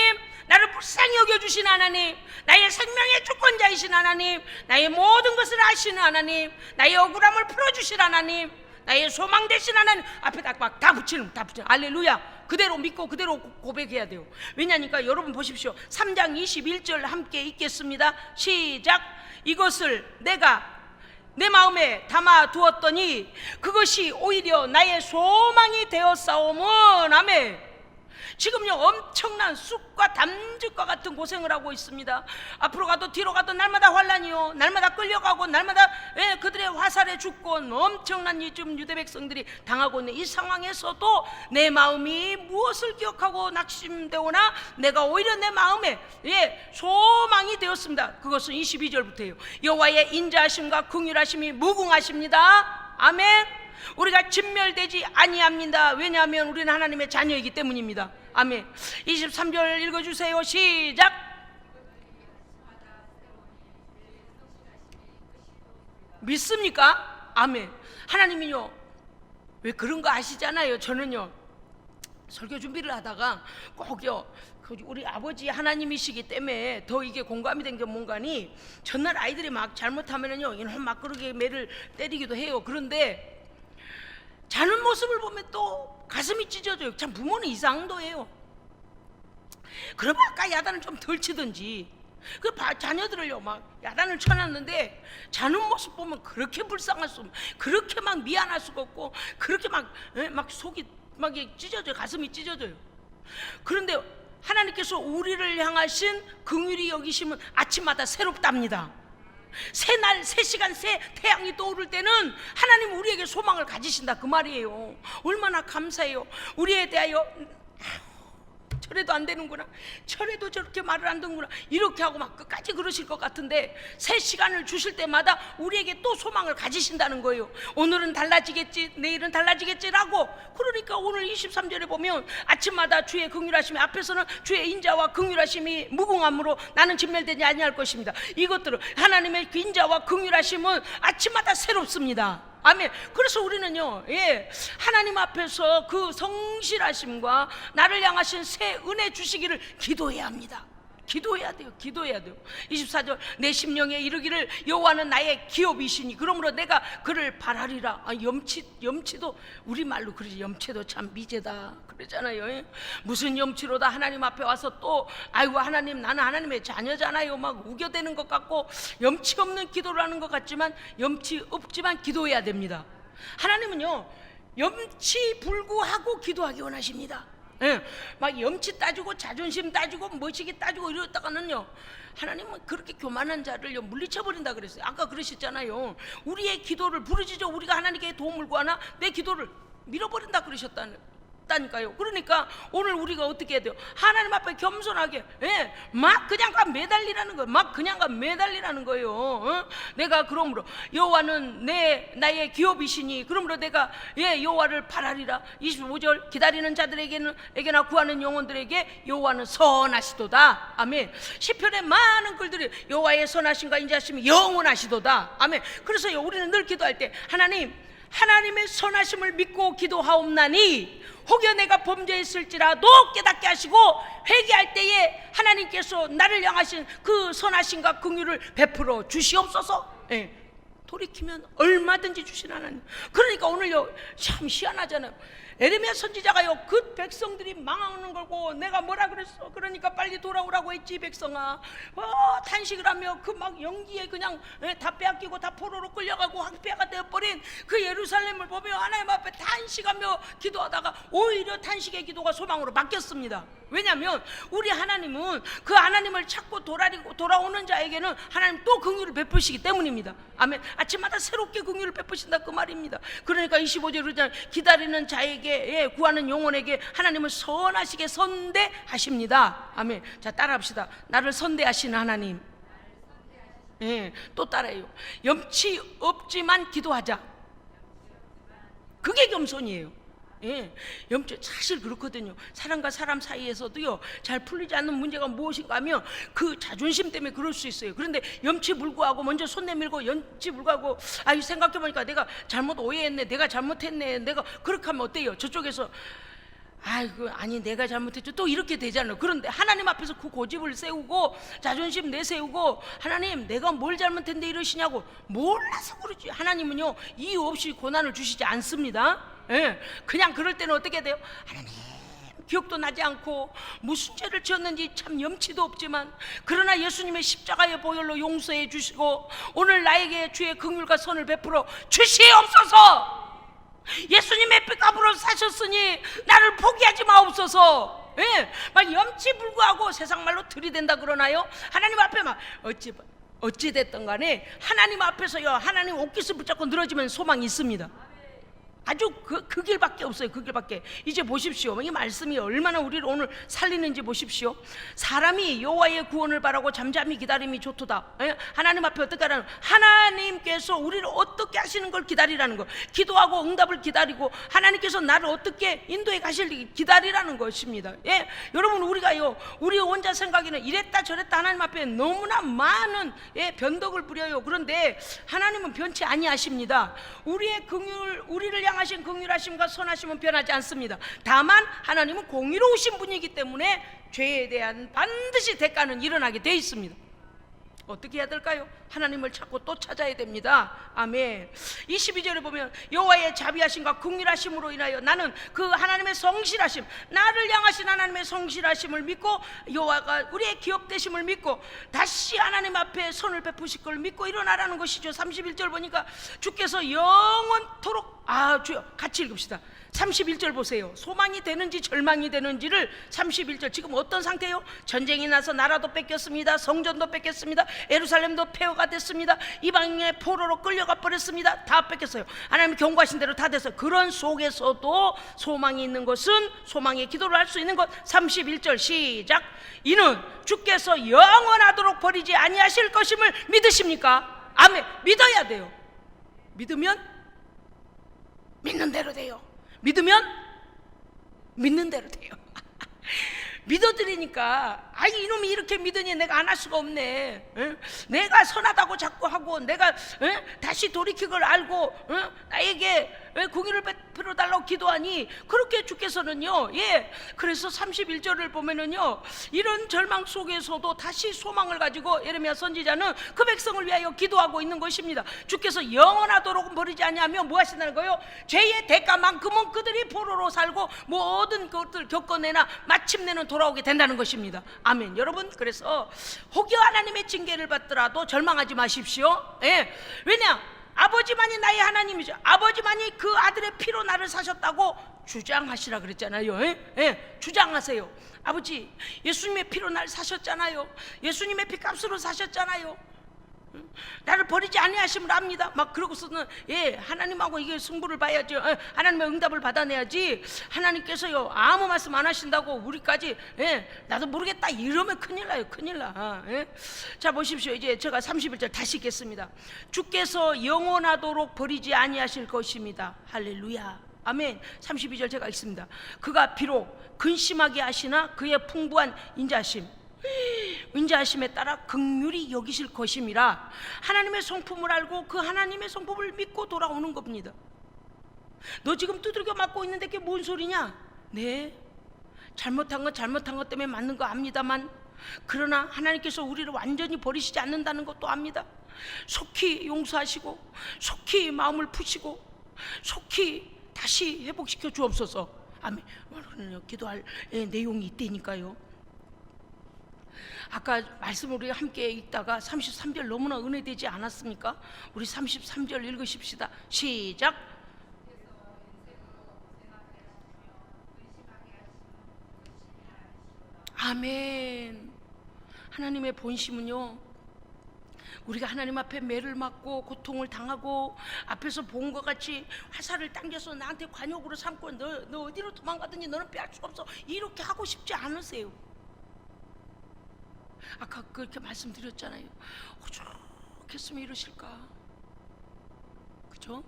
나를 불쌍히 여겨주신 하나님, 나의 생명의 주권자이신 하나님, 나의 모든 것을 아시는 하나님, 나의 억울함을 풀어주실 하나님, 나의 소망 되신 하나님 앞에 다 붙이는 할렐루야. 그대로 믿고 그대로 고백해야 돼요. 왜냐니까 여러분 보십시오. 3장 21절 함께 읽겠습니다. 시작. 이것을 내가 내 마음에 담아 두었더니 그것이 오히려 나의 소망이 되었사오면. 아멘. 지금요 엄청난 쑥과 담즙과 같은 고생을 하고 있습니다. 앞으로 가도 뒤로 가도 날마다 환란이요, 날마다 끌려가고 날마다 그들의 화살에 죽고 엄청난 지금 유대 백성들이 당하고 있는 이 상황에서도 내 마음이 무엇을 기억하고 낙심되오나 내가 오히려 내 마음에 소망이 되었습니다. 그것은 22절부터예요. 여호와의 인자하심과 긍휼하심이 무궁하십니다. 아멘. 우리가 진멸되지 아니합니다. 왜냐하면 우리는 하나님의 자녀이기 때문입니다. 아멘. 23절 읽어주세요. 시작. 믿습니까? 아멘. 하나님이요 왜 그런 거 아시잖아요. 저는요 설교 준비를 하다가 꼭요 우리 아버지 하나님이시기 때문에 더 이게 공감이 된 게 뭔가니, 전날 아이들이 막 잘못하면은요 이놈 막 그렇게 매를 때리기도 해요. 그런데 자는 모습을 보면 또 가슴이 찢어져요. 참 부모는 이상도예요. 그러면 아까 야단을 좀 덜 치든지. 그 자녀들을요 막 야단을 쳐놨는데 자는 모습 보면 그렇게 불쌍할 수 없고, 그렇게 막 미안할 수가 없고, 그렇게 막 속이 막 찢어져요. 가슴이 찢어져요. 그런데 하나님께서 우리를 향하신 긍휼히 여기심은 아침마다 새롭답니다. 새날, 새 시간, 새 태양이 떠오를 때는 하나님 우리에게 소망을 가지신다 그 말이에요. 얼마나 감사해요. 우리에 대하여 저래도 안 되는구나, 저래도 저렇게 말을 안 듣는구나 이렇게 하고 막 끝까지 그러실 것 같은데 새 시간을 주실 때마다 우리에게 또 소망을 가지신다는 거예요. 오늘은 달라지겠지, 내일은 달라지겠지라고. 그러니까 오늘 23절에 보면 아침마다 주의 긍휼하심이, 앞에서는 주의 인자와 긍휼하심이 무궁함으로 나는 진멸되지 아니할 것입니다. 이것들은 하나님의 인자와 긍휼하심은 아침마다 새롭습니다. 아멘. 그래서 우리는요 하나님 앞에서 그 성실하심과 나를 향하신 새 은혜 주시기를 기도해야 합니다. 기도해야 돼요. 기도해야 돼요. 24절 내 심령에 이르기를 여호와는 나의 기업이시니 그러므로 내가 그를 바라리라. 염치도 우리말로 그러지, 염치도 참 미제다 그러잖아요. 무슨 염치로다 하나님 앞에 와서 또 아이고 하나님 나는 하나님의 자녀잖아요 막 우겨대는 것 같고 염치 없는 기도를 하는 것 같지만 염치 없지만 기도해야 됩니다. 하나님은요 염치 불구하고 기도하기 원하십니다. 막 염치 따지고 자존심 따지고 멋지게 따지고 이러다가는요 하나님은 그렇게 교만한 자를 물리쳐버린다 그랬어요. 아까 그러셨잖아요. 우리의 기도를 부르짖어 우리가 하나님께 도움을 구하나 내 기도를 밀어버린다 그러셨다니까요. 그러니까 오늘 우리가 어떻게 해야 돼요? 하나님 앞에 겸손하게 막 그냥 가 매달리라는 거예요. 막 그냥 가 매달리라는 거예요. 내가 그러므로 여호와는 나의 기업이시니 그러므로 내가 여호와를 바라리라. 25절 기다리는 자들에게나 구하는 영혼들에게 여호와는 선하시도다. 아멘. 시편의 많은 글들이 여호와의 선하심과 인자하심이 영원하시도다. 아멘. 그래서 우리는 늘 기도할 때 하나님의 선하심을 믿고 기도하옵나니 혹여 내가 범죄했을지라도 깨닫게 하시고 회개할 때에 하나님께서 나를 향하신 그 선하심과 긍휼을 베풀어 주시옵소서. 돌이키면 얼마든지 주신 하나님. 그러니까 오늘요 참 희한하잖아요. 에레미야 선지자가요 그 백성들이 망하는 걸고 내가 뭐라 그랬어? 그러니까 빨리 돌아오라고 했지 백성아. 탄식을 하며 그 막 연기에 그냥 다 빼앗기고 다 포로로 끌려가고 황폐화가 되어버린 그 예루살렘을 보며 하나님 앞에 탄식하며 기도하다가 오히려 탄식의 기도가 소망으로 바뀌었습니다. 왜냐하면 우리 하나님은 그 하나님을 찾고 돌아오는 자에게는 하나님 또 긍휼을 베푸시기 때문입니다. 아멘. 아침마다 새롭게 긍휼을 베푸신다 그 말입니다. 그러니까 25절에 기다리는 자에게 구하는 영혼에게 하나님은 선하시게 선대하십니다. 아멘. 자 따라합시다. 나를 선대하시는 하나님. 또 따라해요. 염치 없지만 기도하자. 그게 겸손이에요. 염치 사실 그렇거든요. 사람과 사람 사이에서도요 잘 풀리지 않는 문제가 무엇인가 하면 그 자존심 때문에 그럴 수 있어요. 그런데 염치 불구하고 먼저 손 내밀고 염치 불구하고 생각해보니까 내가 잘못 오해했네, 내가 잘못했네, 내가 그렇게 하면 어때요? 저쪽에서 아니 내가 잘못했죠 또 이렇게 되잖아요. 그런데 하나님 앞에서 그 고집을 세우고 자존심 내세우고 하나님 내가 뭘 잘못했는데 이러시냐고 몰라서 그러지. 하나님은요 이유 없이 고난을 주시지 않습니다. 그냥 그럴 때는 어떻게 돼요? 하나님 기억도 나지 않고 무슨 죄를 지었는지 참 염치도 없지만 그러나 예수님의 십자가의 보혈로 용서해 주시고 오늘 나에게 주의 긍휼과 선을 베풀어 주시옵소서. 예수님의 핏값으로 사셨으니 나를 포기하지 마옵소서. 막 염치 불구하고 세상 말로 들이댄다 그러나요? 하나님 앞에 막 어찌 됐든 간에 하나님 앞에서요 하나님 옷깃을 붙잡고 늘어지면 소망이 있습니다. 아주 그 길밖에 없어요. 그 길밖에. 이제 보십시오. 이 말씀이 얼마나 우리를 오늘 살리는지 보십시오. 사람이 여호와의 구원을 바라고 잠잠히 기다림이 좋도다. 하나님 앞에 어떻게 하라는, 하나님께서 우리를 어떻게 하시는 걸 기다리라는 거. 기도하고 응답을 기다리고 하나님께서 나를 어떻게 인도해 가실 기다리라는 것입니다. 여러분 우리가요 우리 혼자 생각에는 이랬다 저랬다 하나님 앞에 너무나 많은 변덕을 부려요. 그런데 하나님은 변치 아니하십니다. 우리의 긍휼, 우리를 향하신 긍휼하심과 선하심은 변하지 않습니다. 다만 하나님은 공의로우신 분이기 때문에 죄에 대한 반드시 대가는 일어나게 돼 있습니다. 어떻게 해야 될까요? 하나님을 찾고 또 찾아야 됩니다. 아멘. 22절에 보면 여호와의 자비하심과 긍휼하심으로 인하여 나는 그 하나님의 성실하심, 나를 향하신 하나님의 성실하심을 믿고 여호와가 우리의 기업되심을 믿고 다시 하나님 앞에 선을 베푸실 걸 믿고 일어나라는 것이죠. 31절 보니까 주께서 영원토록 주여 같이 읽읍시다. 31절 보세요. 소망이 되는지 절망이 되는지를 31절 지금 어떤 상태예요? 전쟁이 나서 나라도 뺏겼습니다. 성전도 뺏겼습니다. 예루살렘도 폐허가 됐습니다. 이방인의 포로로 끌려가 버렸습니다. 다 뺏겼어요. 하나님 경고하신 대로 다 됐어요. 그런 속에서도 소망이 있는 것은 소망의 기도를 할 수 있는 것. 31절 시작. 이는 주께서 영원하도록 버리지 아니하실 것임을 믿으십니까? 아멘. 믿어야 돼요. 믿으면 믿는 대로 돼요. 믿으면 믿는 대로 돼요. 믿어드리니까 이놈이 이렇게 믿으니 내가 안 할 수가 없네. 내가 선하다고 자꾸 하고 내가 다시 돌이킬 걸 알고 나에게 공의를 베풀어 달라고 기도하니 그렇게 주께서는요 그래서 31절을 보면은요 이런 절망 속에서도 다시 소망을 가지고 예레미야 선지자는 그 백성을 위하여 기도하고 있는 것입니다. 주께서 영원하도록 버리지 아니하며 뭐 하신다는 거예요? 죄의 대가만큼은 그들이 포로로 살고 모든 것들 겪어내나 마침내는 돌아오게 된다는 것입니다. 아멘. 여러분 그래서 혹여 하나님의 징계를 받더라도 절망하지 마십시오. 왜냐? 아버지만이 나의 하나님이죠. 아버지만이 그 아들의 피로 나를 사셨다고 주장하시라 그랬잖아요. 주장하세요. 아버지 예수님의 피로 나를 사셨잖아요. 예수님의 피값으로 사셨잖아요. 나를 버리지 아니하심을 압니다. 막 그러고서는 하나님하고 이게 승부를 봐야죠. 하나님의 응답을 받아내야지. 하나님께서요 아무 말씀 안 하신다고 우리까지 나도 모르겠다 이러면 큰일 나요. 큰일 나. 자 보십시오. 이제 제가 31절 다시 읽겠습니다. 주께서 영원하도록 버리지 아니하실 것입니다. 할렐루야. 아멘. 32절 제가 읽습니다. 그가 비록 근심하게 하시나 그의 풍부한 인자하심에 따라 긍휼히 여기실 것임이라. 하나님의 성품을 알고 그 하나님의 성품을 믿고 돌아오는 겁니다. 너 지금 두들겨 맞고 있는데 그게 뭔 소리냐? 네, 잘못한 것 때문에 맞는 거 압니다만 그러나 하나님께서 우리를 완전히 버리시지 않는다는 것도 압니다. 속히 용서하시고 속히 마음을 푸시고 속히 다시 회복시켜 주옵소서. 아멘. 오늘은요 기도할 내용이 있다니까요. 아까 말씀을 우리 함께 읽다가 33절 너무나 은혜되지 않았습니까? 우리 33절 읽으십시다. 시작. 아멘. 하나님의 본심은요, 우리가 하나님 앞에 매를 맞고 고통을 당하고 앞에서 본 것 같이 화살을 당겨서 나한테 관역으로 삼고 너 어디로 도망가든지 너는 피할 수 없어 이렇게 하고 싶지 않으세요. 아까 그렇게 말씀드렸잖아요. 오죽했으면 이러실까. 그죠?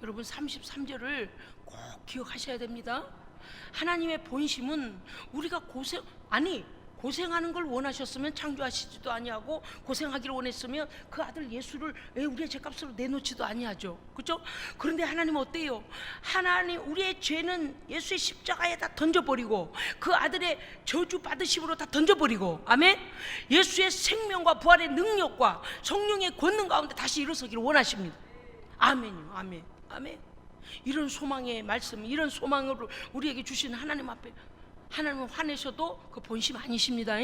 여러분 33절을 꼭 기억하셔야 됩니다. 하나님의 본심은 우리가 고생하는 걸 원하셨으면 창조하시지도 아니하고 고생하기를 원했으면 그 아들 예수를 우리의 죄값으로 내놓지도 아니하죠. 그렇죠? 그런데 하나님은 어때요? 하나님 우리의 죄는 예수의 십자가에 다 던져버리고 그 아들의 저주 받으심으로 다 던져버리고, 아멘. 예수의 생명과 부활의 능력과 성령의 권능 가운데 다시 일어서기를 원하십니다. 아멘요. 아멘. 아멘. 이런 소망의 말씀, 이런 소망을 우리에게 주신 하나님 앞에 하나님은 화내셔도 그 본심 아니십니다.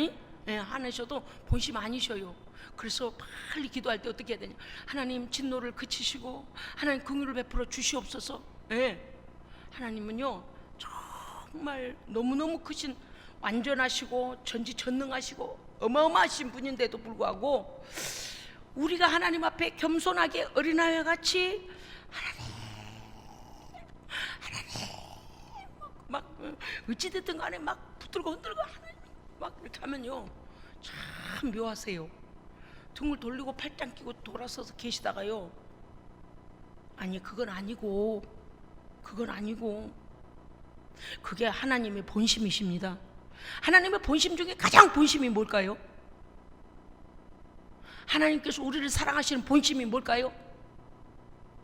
화내셔도 본심 아니셔요. 그래서 빨리 기도할 때 어떻게 해야 되냐? 하나님 진노를 그치시고 하나님 긍휼을 베풀어 주시옵소서. 하나님은요 정말 너무너무 크신 완전하시고 전지전능하시고 어마어마하신 분인데도 불구하고 우리가 하나님 앞에 겸손하게 어린아이와 같이 하나님 막 어찌됐든 간에 막 붙들고 흔들고 하나님 막 이렇게 하면요 참 묘하세요. 등을 돌리고 팔짱 끼고 돌아서서 계시다가요, 아니 그건 아니고 그게 하나님의 본심이십니다. 하나님의 본심 중에 가장 본심이 뭘까요? 하나님께서 우리를 사랑하시는 본심이 뭘까요?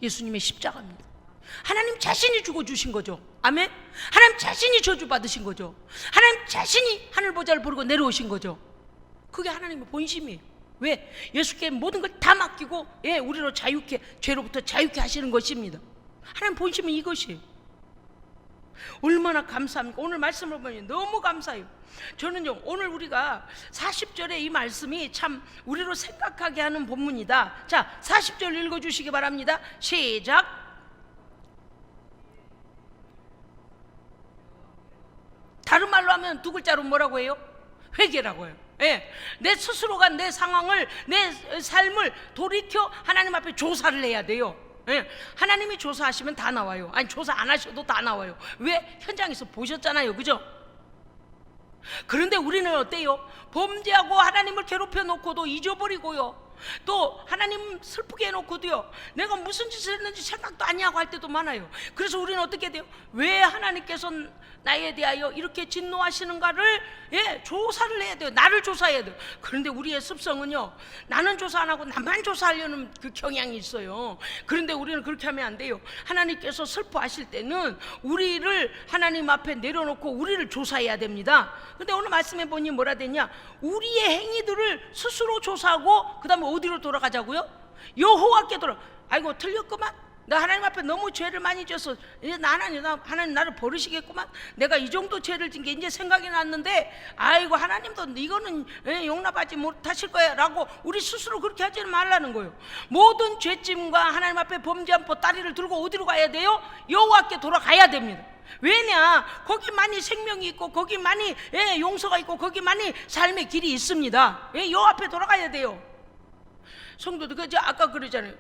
예수님의 십자가입니다. 하나님 자신이 죽어주신 거죠. 아멘. 하나님 자신이 저주 받으신 거죠. 하나님 자신이 하늘 보좌를 부르고 내려오신 거죠. 그게 하나님의 본심이에요. 왜? 예수께 모든 걸 다 맡기고 우리로 자유케, 죄로부터 자유케 하시는 것입니다. 하나님 본심은 이것이에요. 얼마나 감사합니까? 오늘 말씀을 보니 너무 감사해요. 저는요 오늘 우리가 40절의 이 말씀이 참 우리로 생각하게 하는 본문이다. 자, 40절 읽어주시기 바랍니다. 시작. 다른 말로 하면 두 글자로 뭐라고 해요? 회개라고 해요. 내 스스로가 내 상황을, 내 삶을 돌이켜 하나님 앞에 조사를 해야 돼요. 하나님이 조사하시면 다 나와요. 아니 조사 안 하셔도 다 나와요. 왜? 현장에서 보셨잖아요. 그죠? 그런데 우리는 어때요? 범죄하고 하나님을 괴롭혀 놓고도 잊어버리고요, 또 하나님 슬프게 해놓고도요 내가 무슨 짓을 했는지 생각도 아니하고 할 때도 많아요. 그래서 우리는 어떻게 돼요? 왜 하나님께서 나에 대하여 이렇게 진노하시는가를 조사를 해야 돼요. 나를 조사해야 돼요. 그런데 우리의 습성은요 나는 조사 안 하고 나만 조사하려는 그 경향이 있어요. 그런데 우리는 그렇게 하면 안 돼요. 하나님께서 슬퍼하실 때는 우리를 하나님 앞에 내려놓고 우리를 조사해야 됩니다. 근데 오늘 말씀해 보니 뭐라 되냐? 우리의 행위들을 스스로 조사하고 그 다음에 어디로 돌아가자고요? 여호와께 아이고 틀렸구만. 나 하나님 앞에 너무 죄를 많이 졌어. 하나님 나를 버리시겠구만. 내가 이 정도 죄를 진 게 이제 생각이 났는데 아이고 하나님도 이거는 용납하지 못하실 거야 라고 우리 스스로 그렇게 하지는 말라는 거예요. 모든 죄짐과 하나님 앞에 범죄한 보따리를 들고 어디로 가야 돼요? 여호와께 돌아가야 됩니다. 왜냐? 거기만이 생명이 있고 거기만이 용서가 있고 거기만이 삶의 길이 있습니다. 여호와 앞에 돌아가야 돼요. 성도들 아까 그러잖아요.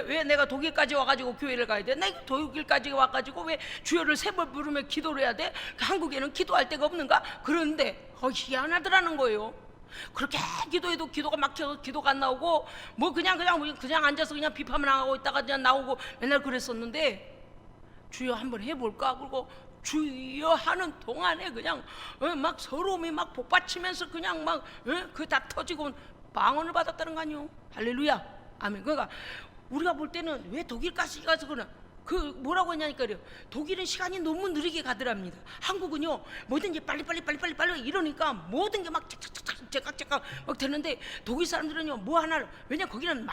왜 내가 독일까지 와가지고 교회를 가야 돼? 내가 독일까지 와가지고 왜 주여를 3번 부르며 기도를 해야 돼? 한국에는 기도할 데가 없는가? 그런데 희한하더라는 거예요. 그렇게 기도해도 기도가 막혀서 기도가 안 나오고 뭐 그냥 앉아서 그냥 비판만 하고 있다가 그냥 나오고 맨날 그랬었는데, 주여 한번 해볼까? 그리고 주여 하는 동안에 그냥 막 서러움이 막 복받치면서 그냥 막 그 다 터지고 방언을 받았다는 거 아니요? 할렐루야, 아멘. 그러니까 우리가 볼 때는 왜 독일까지 가서 그러나 그 뭐라고 했냐니까요. 독일은 시간이 너무 느리게 가더랍니다. 한국은요 뭐든지 빨리 이러니까 모든 게 막 제깍 막 되는데 독일 사람들은요 뭐 하나, 왜냐 거기는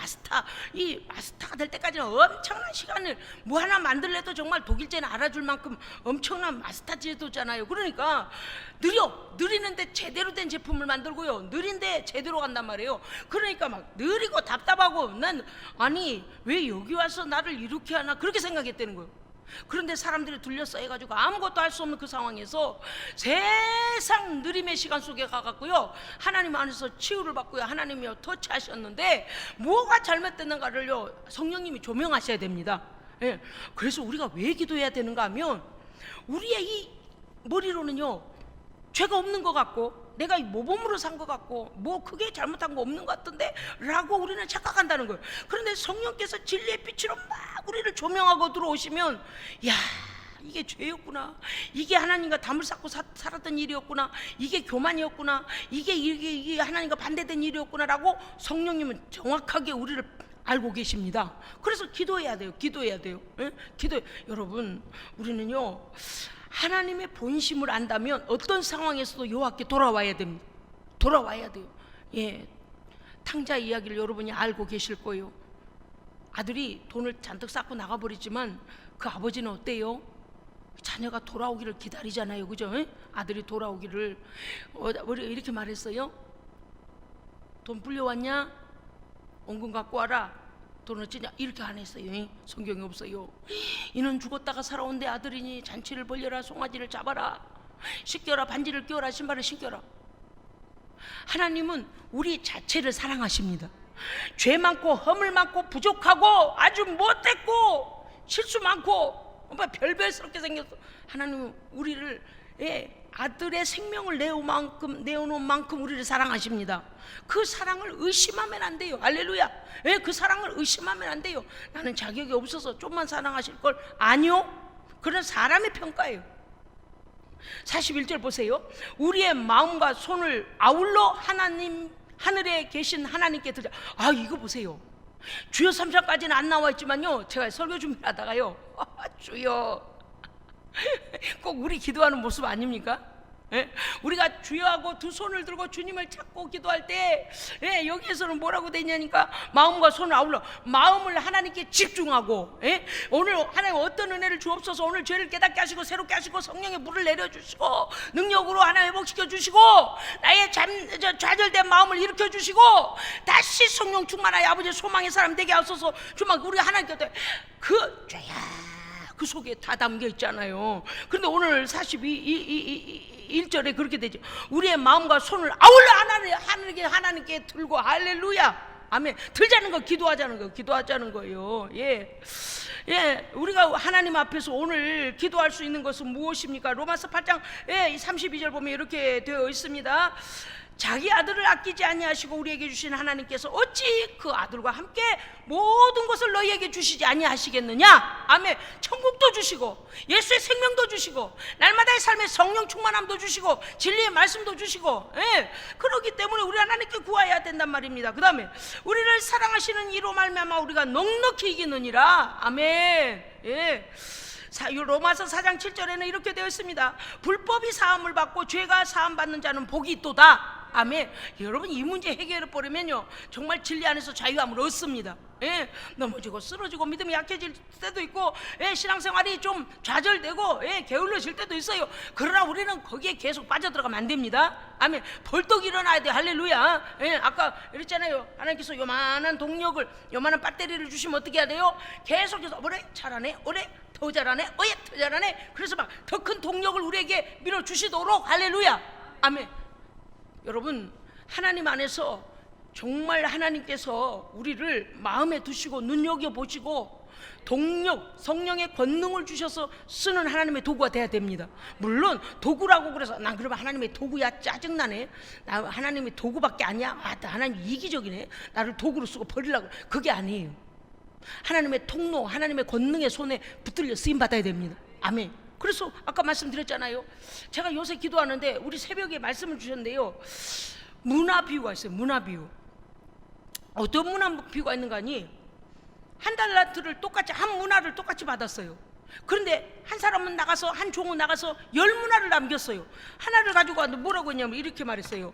이 마스터가 될 때까지는 엄청난 시간을 뭐 하나 만들래도 정말 독일제는 알아줄 만큼 엄청난 마스터 제도잖아요. 그러니까 느리는데 제대로 된 제품을 만들고요, 느린데 제대로 간단 말이에요. 그러니까 막 느리고 답답하고, 난 아니 왜 여기 와서 나를 이렇게 하나 그렇게 생각했다는 거예요. 그런데 사람들이 둘러싸여 가지고 아무것도 할 수 없는 그 상황에서 세상 느림의 시간 속에 가갖고요 하나님 안에서 치유를 받고요 하나님이요 터치하셨는데, 뭐가 잘못됐는가를요 성령님이 조명하셔야 됩니다. 예. 그래서 우리가 왜 기도해야 되는가 하면, 우리의 이 머리로는요 죄가 없는 것 같고, 내가 모범으로 산 것 같고, 뭐 크게 잘못한 거 없는 것 같은데 라고 우리는 착각한다는 거예요. 그런데 성령께서 진리의 빛으로 막 우리를 조명하고 들어오시면, 야, 이게 죄였구나, 이게 하나님과 담을 쌓고 살았던 일이었구나, 이게 교만이었구나, 이게 하나님과 반대된 일이었구나 라고 성령님은 정확하게 우리를 알고 계십니다. 그래서 기도해야 돼요. 예? 여러분, 우리는요 하나님의 본심을 안다면 어떤 상황에서도 여호와께 돌아와야 됩니다. 돌아와야 돼요. 예, 탕자 이야기를 여러분이 알고 계실 거예요. 아들이 돈을 잔뜩 쌓고 나가버리지만 그 아버지는 어때요? 자녀가 돌아오기를 기다리잖아요, 그죠? 예? 아들이 돌아오기를 이렇게 말했어요. 돈 불려왔냐? 원금 갖고 와라. 돈 어찌냐? 이렇게 안 했어요. 성경이 없어요. 이는 죽었다가 살아온데 아들이니 잔치를 벌려라, 송아지를 잡아라, 씻겨라, 반지를 끼워라, 신발을 신겨라. 하나님은 우리 자체를 사랑하십니다. 죄 많고 허물 많고 부족하고 아주 못됐고 실수 많고 별별스럽게 생겼어. 하나님은 우리를 아들의 생명을 내어놓은 만큼 우리를 사랑하십니다. 그 사랑을 의심하면 안 돼요. 할렐루야. 그 사랑을 의심하면 안 돼요. 나는 자격이 없어서 좀만 사랑하실 걸. 아니요, 그런 사람의 평가예요. 41절 보세요. 우리의 마음과 손을 아울러 하늘에 계신 하나님께 드려. 이거 보세요. 주여 3장까지는 안 나와 있지만요, 제가 설교 준비하다가요 주여, 꼭 우리 기도하는 모습 아닙니까? 우리가 주여하고 두 손을 들고 주님을 찾고 기도할 때 여기에서는 뭐라고 되냐니까, 마음과 손을 아울러, 마음을 하나님께 집중하고, 오늘 하나님 어떤 은혜를 주옵소서, 오늘 죄를 깨닫게 하시고 새롭게 하시고 성령의 물을 내려주시고 능력으로 하나 회복시켜 주시고 나의 좌절된 마음을 일으켜 주시고 다시 성령 충만하여 아버지의 소망의 사람 되게 하소서. 주만 우리가 하나님께 그 죄야 그 속에 다 담겨 있잖아요. 그런데 오늘 42절에 그렇게 되죠. 우리의 마음과 손을 아울러 하나님께 들고, 할렐루야, 아멘. 들자는 거, 기도하자는 거예요. 예, 우리가 하나님 앞에서 오늘 기도할 수 있는 것은 무엇입니까? 로마서 8장 32절 보면 이렇게 되어 있습니다. 자기 아들을 아끼지 아니하시고 우리에게 주신 하나님께서 어찌 그 아들과 함께 모든 것을 너희에게 주시지 아니하시겠느냐? 아멘. 천국도 주시고 예수의 생명도 주시고 날마다의 삶의 성령 충만함도 주시고 진리의 말씀도 주시고, 그렇기 때문에 우리 하나님께 구해야 된단 말입니다. 그 다음에 우리를 사랑하시는 이로 말미암아 우리가 넉넉히 이기느니라. 아멘. 로마서 4장 7절에는 이렇게 되어 있습니다. 불법이 사함을 받고 죄가 사함받는 자는 복이 있도다. 아멘. 여러분, 이 문제 해결해 버리면요 정말 진리 안에서 자유함을 얻습니다. 넘어지고 쓰러지고 믿음이 약해질 때도 있고, 신앙생활이 좀 좌절되고 게을러질 때도 있어요. 그러나 우리는 거기에 계속 빠져들어가면 안 됩니다. 아멘. 벌떡 일어나야 돼. 할렐루야. 아까 그랬잖아요. 하나님께서 요만한 동력을, 요만한 배터리를 주시면 어떻게 해야 돼요? 계속해서 올해 잘하네, 올해 더 잘하네, 올해 더 잘하네. 그래서 막 더 큰 동력을 우리에게 밀어주시도록. 할렐루야. 아멘. 여러분, 하나님 안에서 정말 하나님께서 우리를 마음에 두시고 눈여겨보시고 동력, 성령의 권능을 주셔서 쓰는 하나님의 도구가 돼야 됩니다. 물론 도구라고 그래서 난 그러면 하나님의 도구야, 짜증나네, 나 하나님의 도구밖에 아니야, 하나님 이기적이네, 나를 도구로 쓰고 버리려고, 그게 아니에요. 하나님의 통로, 하나님의 권능의 손에 붙들려 쓰임받아야 됩니다. 아멘. 그래서 아까 말씀드렸잖아요. 제가 요새 기도하는데 우리 새벽에 말씀을 주셨는데요, 문화 비유가 있어요. 문화 비유. 어떤 문화 비유가 있는가 하니, 한 달란트를 똑같이, 한 문화를 똑같이 받았어요. 그런데 한 사람은 나가서, 한 종은 나가서 10문화를 남겼어요. 하나를 가지고 왔는데 뭐라고 했냐면 이렇게 말했어요.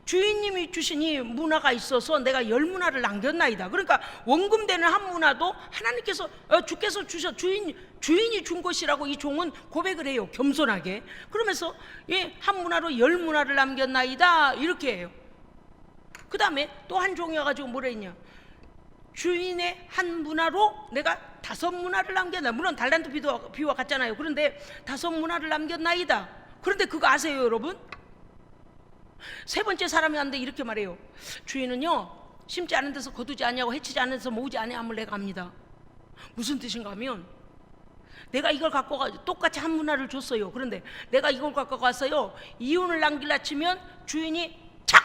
주인님이 주신 이 문화가 있어서 내가 10문화를 남겼나이다. 그러니까 원금되는 한 문화도 하나님께서, 주께서 주셔, 주인이 준 것이라고 이 종은 고백을 해요. 겸손하게. 그러면서 한 문화로 10문화를 남겼나이다 이렇게 해요. 그 다음에 또 한 종이 와가지고 뭐라 했냐, 주인의 한 문화로 내가 5문화를 남겼나. 물론 달란트 비유와 같잖아요. 그런데 5문화를 남겼나이다. 그런데 그거 아세요 여러분? 세 번째 사람이 왔는데 이렇게 말해요. 주인은요, 심지 않은 데서 거두지 아니하고 해치지 않은 데서 모으지 아니함을 내가 압니다. 무슨 뜻인가 하면, 내가 이걸 갖고 가, 똑같이 한 문화를 줬어요. 그런데 내가 이걸 갖고 가서요, 이윤을 남길라 치면 주인이 착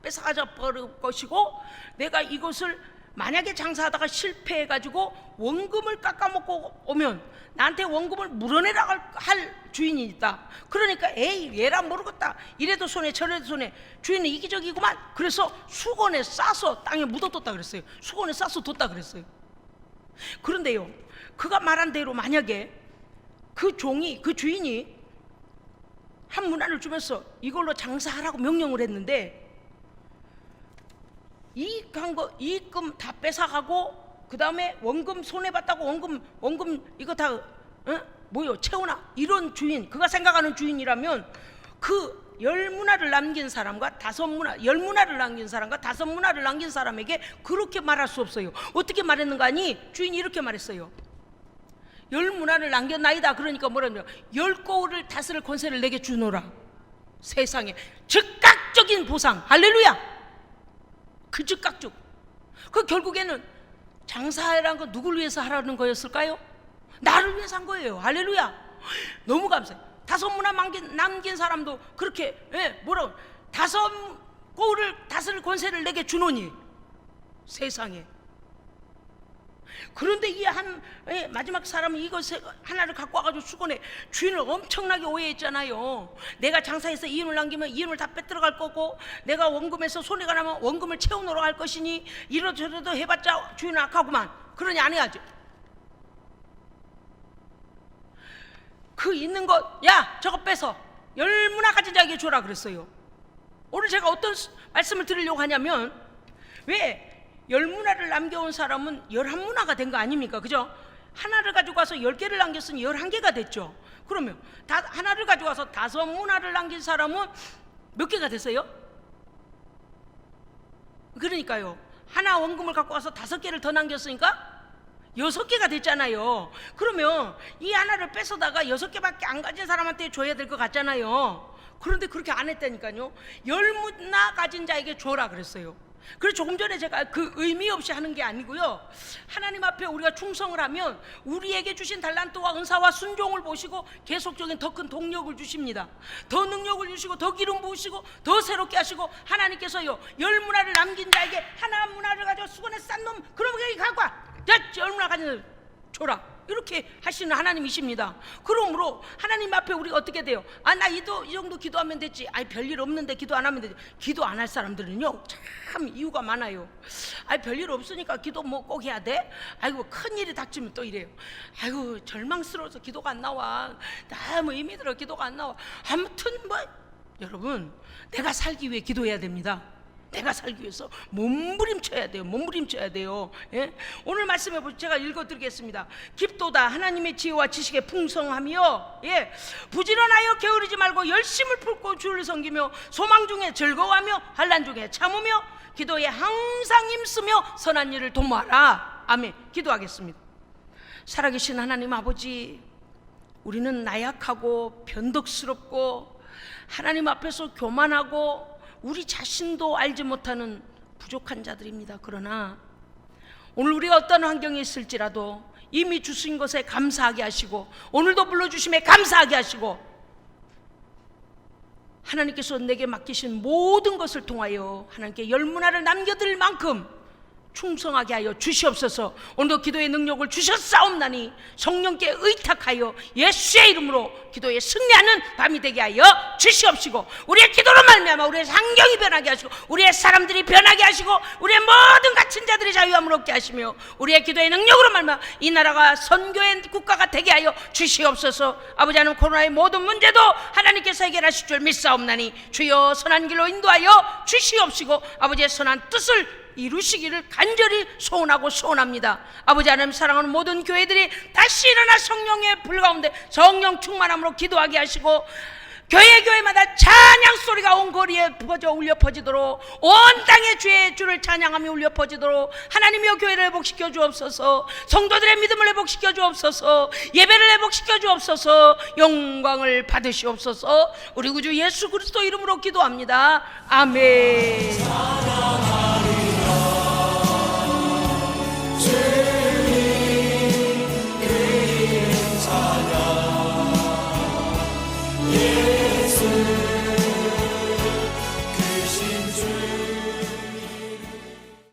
뺏어가져 버릴 것이고, 내가 이것을 만약에 장사하다가 실패해가지고 원금을 깎아먹고 오면 나한테 원금을 물어내라 할 주인이 있다. 그러니까 에이 얘라 모르겠다, 이래도 손해 저래도 손해, 주인은 이기적이구만. 그래서 수건에 싸서 땅에 묻어뒀다 그랬어요. 수건에 싸서 뒀다 그랬어요. 그런데요, 그가 말한 대로 만약에 그 주인이 한 문화를 주면서 이걸로 장사하라고 명령을 했는데, 이익금 다 뺏어가고 그 다음에 원금 손해봤다고 원금 이거 다 채우나, 이런 주인, 그가 생각하는 주인이라면 그 10문화를 남긴 사람과 10문화를 남긴 사람과 5문화를 남긴 사람에게 그렇게 말할 수 없어요. 어떻게 말했는가 하니, 주인이 이렇게 말했어요. 10문화를 남겼나이다. 그러니까 뭐라냐, 10거울을 다스릴 권세를 내게 주노라. 세상에 즉각적인 보상. 할렐루야. 그 즉각적. 그 결국에는 장사라는 건 누굴 위해서 하라는 거였을까요? 나를 위해서 한 거예요. 할렐루야. 너무 감사해요. 5문화 남긴 사람도 그렇게, 뭐라고, 5거울을 다스릴 권세를 내게 주노니, 세상에. 그런데 이 마지막 사람은 이거 하나를 갖고 와가지고 수건에, 주인을 엄청나게 오해했잖아요. 내가 장사해서 이윤을 남기면 이윤을 다 빼들어갈 거고, 내가 원금에서 손해가 나면 원금을 채우노러 할 것이니, 이러저러도 해봤자 주인은 악하구만. 그러니 안 해야지. 그 있는 것, 야 저거 빼서 10문화 가진 자에게 줘라 그랬어요. 오늘 제가 어떤 말씀을 드리려고 하냐면, 왜 10문화를 남겨온 사람은 11문화가 된 거 아닙니까? 그죠? 하나를 가지고 와서 10개를 남겼으니 11개가 됐죠. 그러면 하나를 가지고 와서 5문화를 남긴 사람은 몇 개가 됐어요? 그러니까요, 하나 원금을 갖고 와서 5개를 더 남겼으니까 6개가 됐잖아요. 그러면 이 하나를 뺏어다가 6개밖에 안 가진 사람한테 줘야 될 것 같잖아요. 그런데 그렇게 안 했다니까요. 10문화 가진 자에게 줘라 그랬어요. 그래서 조금 전에 제가 그 의미 없이 하는 게 아니고요, 하나님 앞에 우리가 충성을 하면 우리에게 주신 달란트와 은사와 순종을 보시고 계속적인 더 큰 동력을 주십니다. 더 능력을 주시고 더 기름 부으시고 더 새롭게 하시고, 하나님께서요 10문화를 남긴 자에게 하나 문화를 가지고 수건에 싼 놈, 그러면 여기 갖고 와, 10문화 가진 줘라, 이렇게 하시는 하나님이십니다. 그러므로 하나님 앞에 우리가 어떻게 돼요? 나 이 정도 기도하면 됐지, 별일 없는데 기도 안 하면 되지. 기도 안 할 사람들은요 참 이유가 많아요. 별일 없으니까 기도 뭐 꼭 해야 돼? 아이고 큰일이 닥치면 또 이래요. 아이고 절망스러워서 기도가 안 나와, 너무 힘이 들어 기도가 안 나와. 아무튼 여러분, 내가 살기 위해 기도해야 됩니다. 내가 살기 위해서 몸부림쳐야 돼요. 예? 오늘 말씀해 보시죠. 제가 읽어드리겠습니다. 깊도다 하나님의 지혜와 지식에 풍성하며, 부지런하여 게으르지 말고 열심을 품고 주를 섬기며, 소망 중에 즐거워하며 환난 중에 참으며 기도에 항상 힘쓰며 선한 일을 도모하라. 아멘. 기도하겠습니다. 살아계신 하나님 아버지, 우리는 나약하고 변덕스럽고 하나님 앞에서 교만하고 우리 자신도 알지 못하는 부족한 자들입니다. 그러나 오늘 우리가 어떤 환경에 있을지라도 이미 주신 것에 감사하게 하시고, 오늘도 불러주심에 감사하게 하시고, 하나님께서 내게 맡기신 모든 것을 통하여 하나님께 10문화를 남겨드릴 만큼 충성하게 하여 주시옵소서. 오늘도 기도의 능력을 주셨사옵나니 성령께 의탁하여 예수의 이름으로 기도에 승리하는 밤이 되게 하여 주시옵시고, 우리의 기도로 말미암아 우리의 환경이 변하게 하시고 우리의 사람들이 변하게 하시고 우리의 모든 가치 갇힌 자들의 자유함을 얻게 하시며 우리의 기도의 능력으로 말미암아 이 나라가 선교의 국가가 되게 하여 주시옵소서. 아버지 하나님, 코로나의 모든 문제도 하나님께서 해결하실 줄 믿사옵나니 주여 선한 길로 인도하여 주시옵시고 아버지의 선한 뜻을 이루시기를 간절히 소원하고 소원합니다. 아버지 하나님, 사랑하는 모든 교회들이 다시 일어나 성령의 불 가운데 성령 충만함으로 기도하게 하시고 교회마다 찬양 소리가 온 거리에 울려 퍼지도록, 온 땅에 주의 찬양함이 울려 퍼지도록 하나님이여 교회를 회복시켜 주옵소서. 성도들의 믿음을 회복시켜 주옵소서. 예배를 회복시켜 주옵소서. 영광을 받으시옵소서. 우리 구주 예수 그리스도 이름으로 기도합니다. 아멘.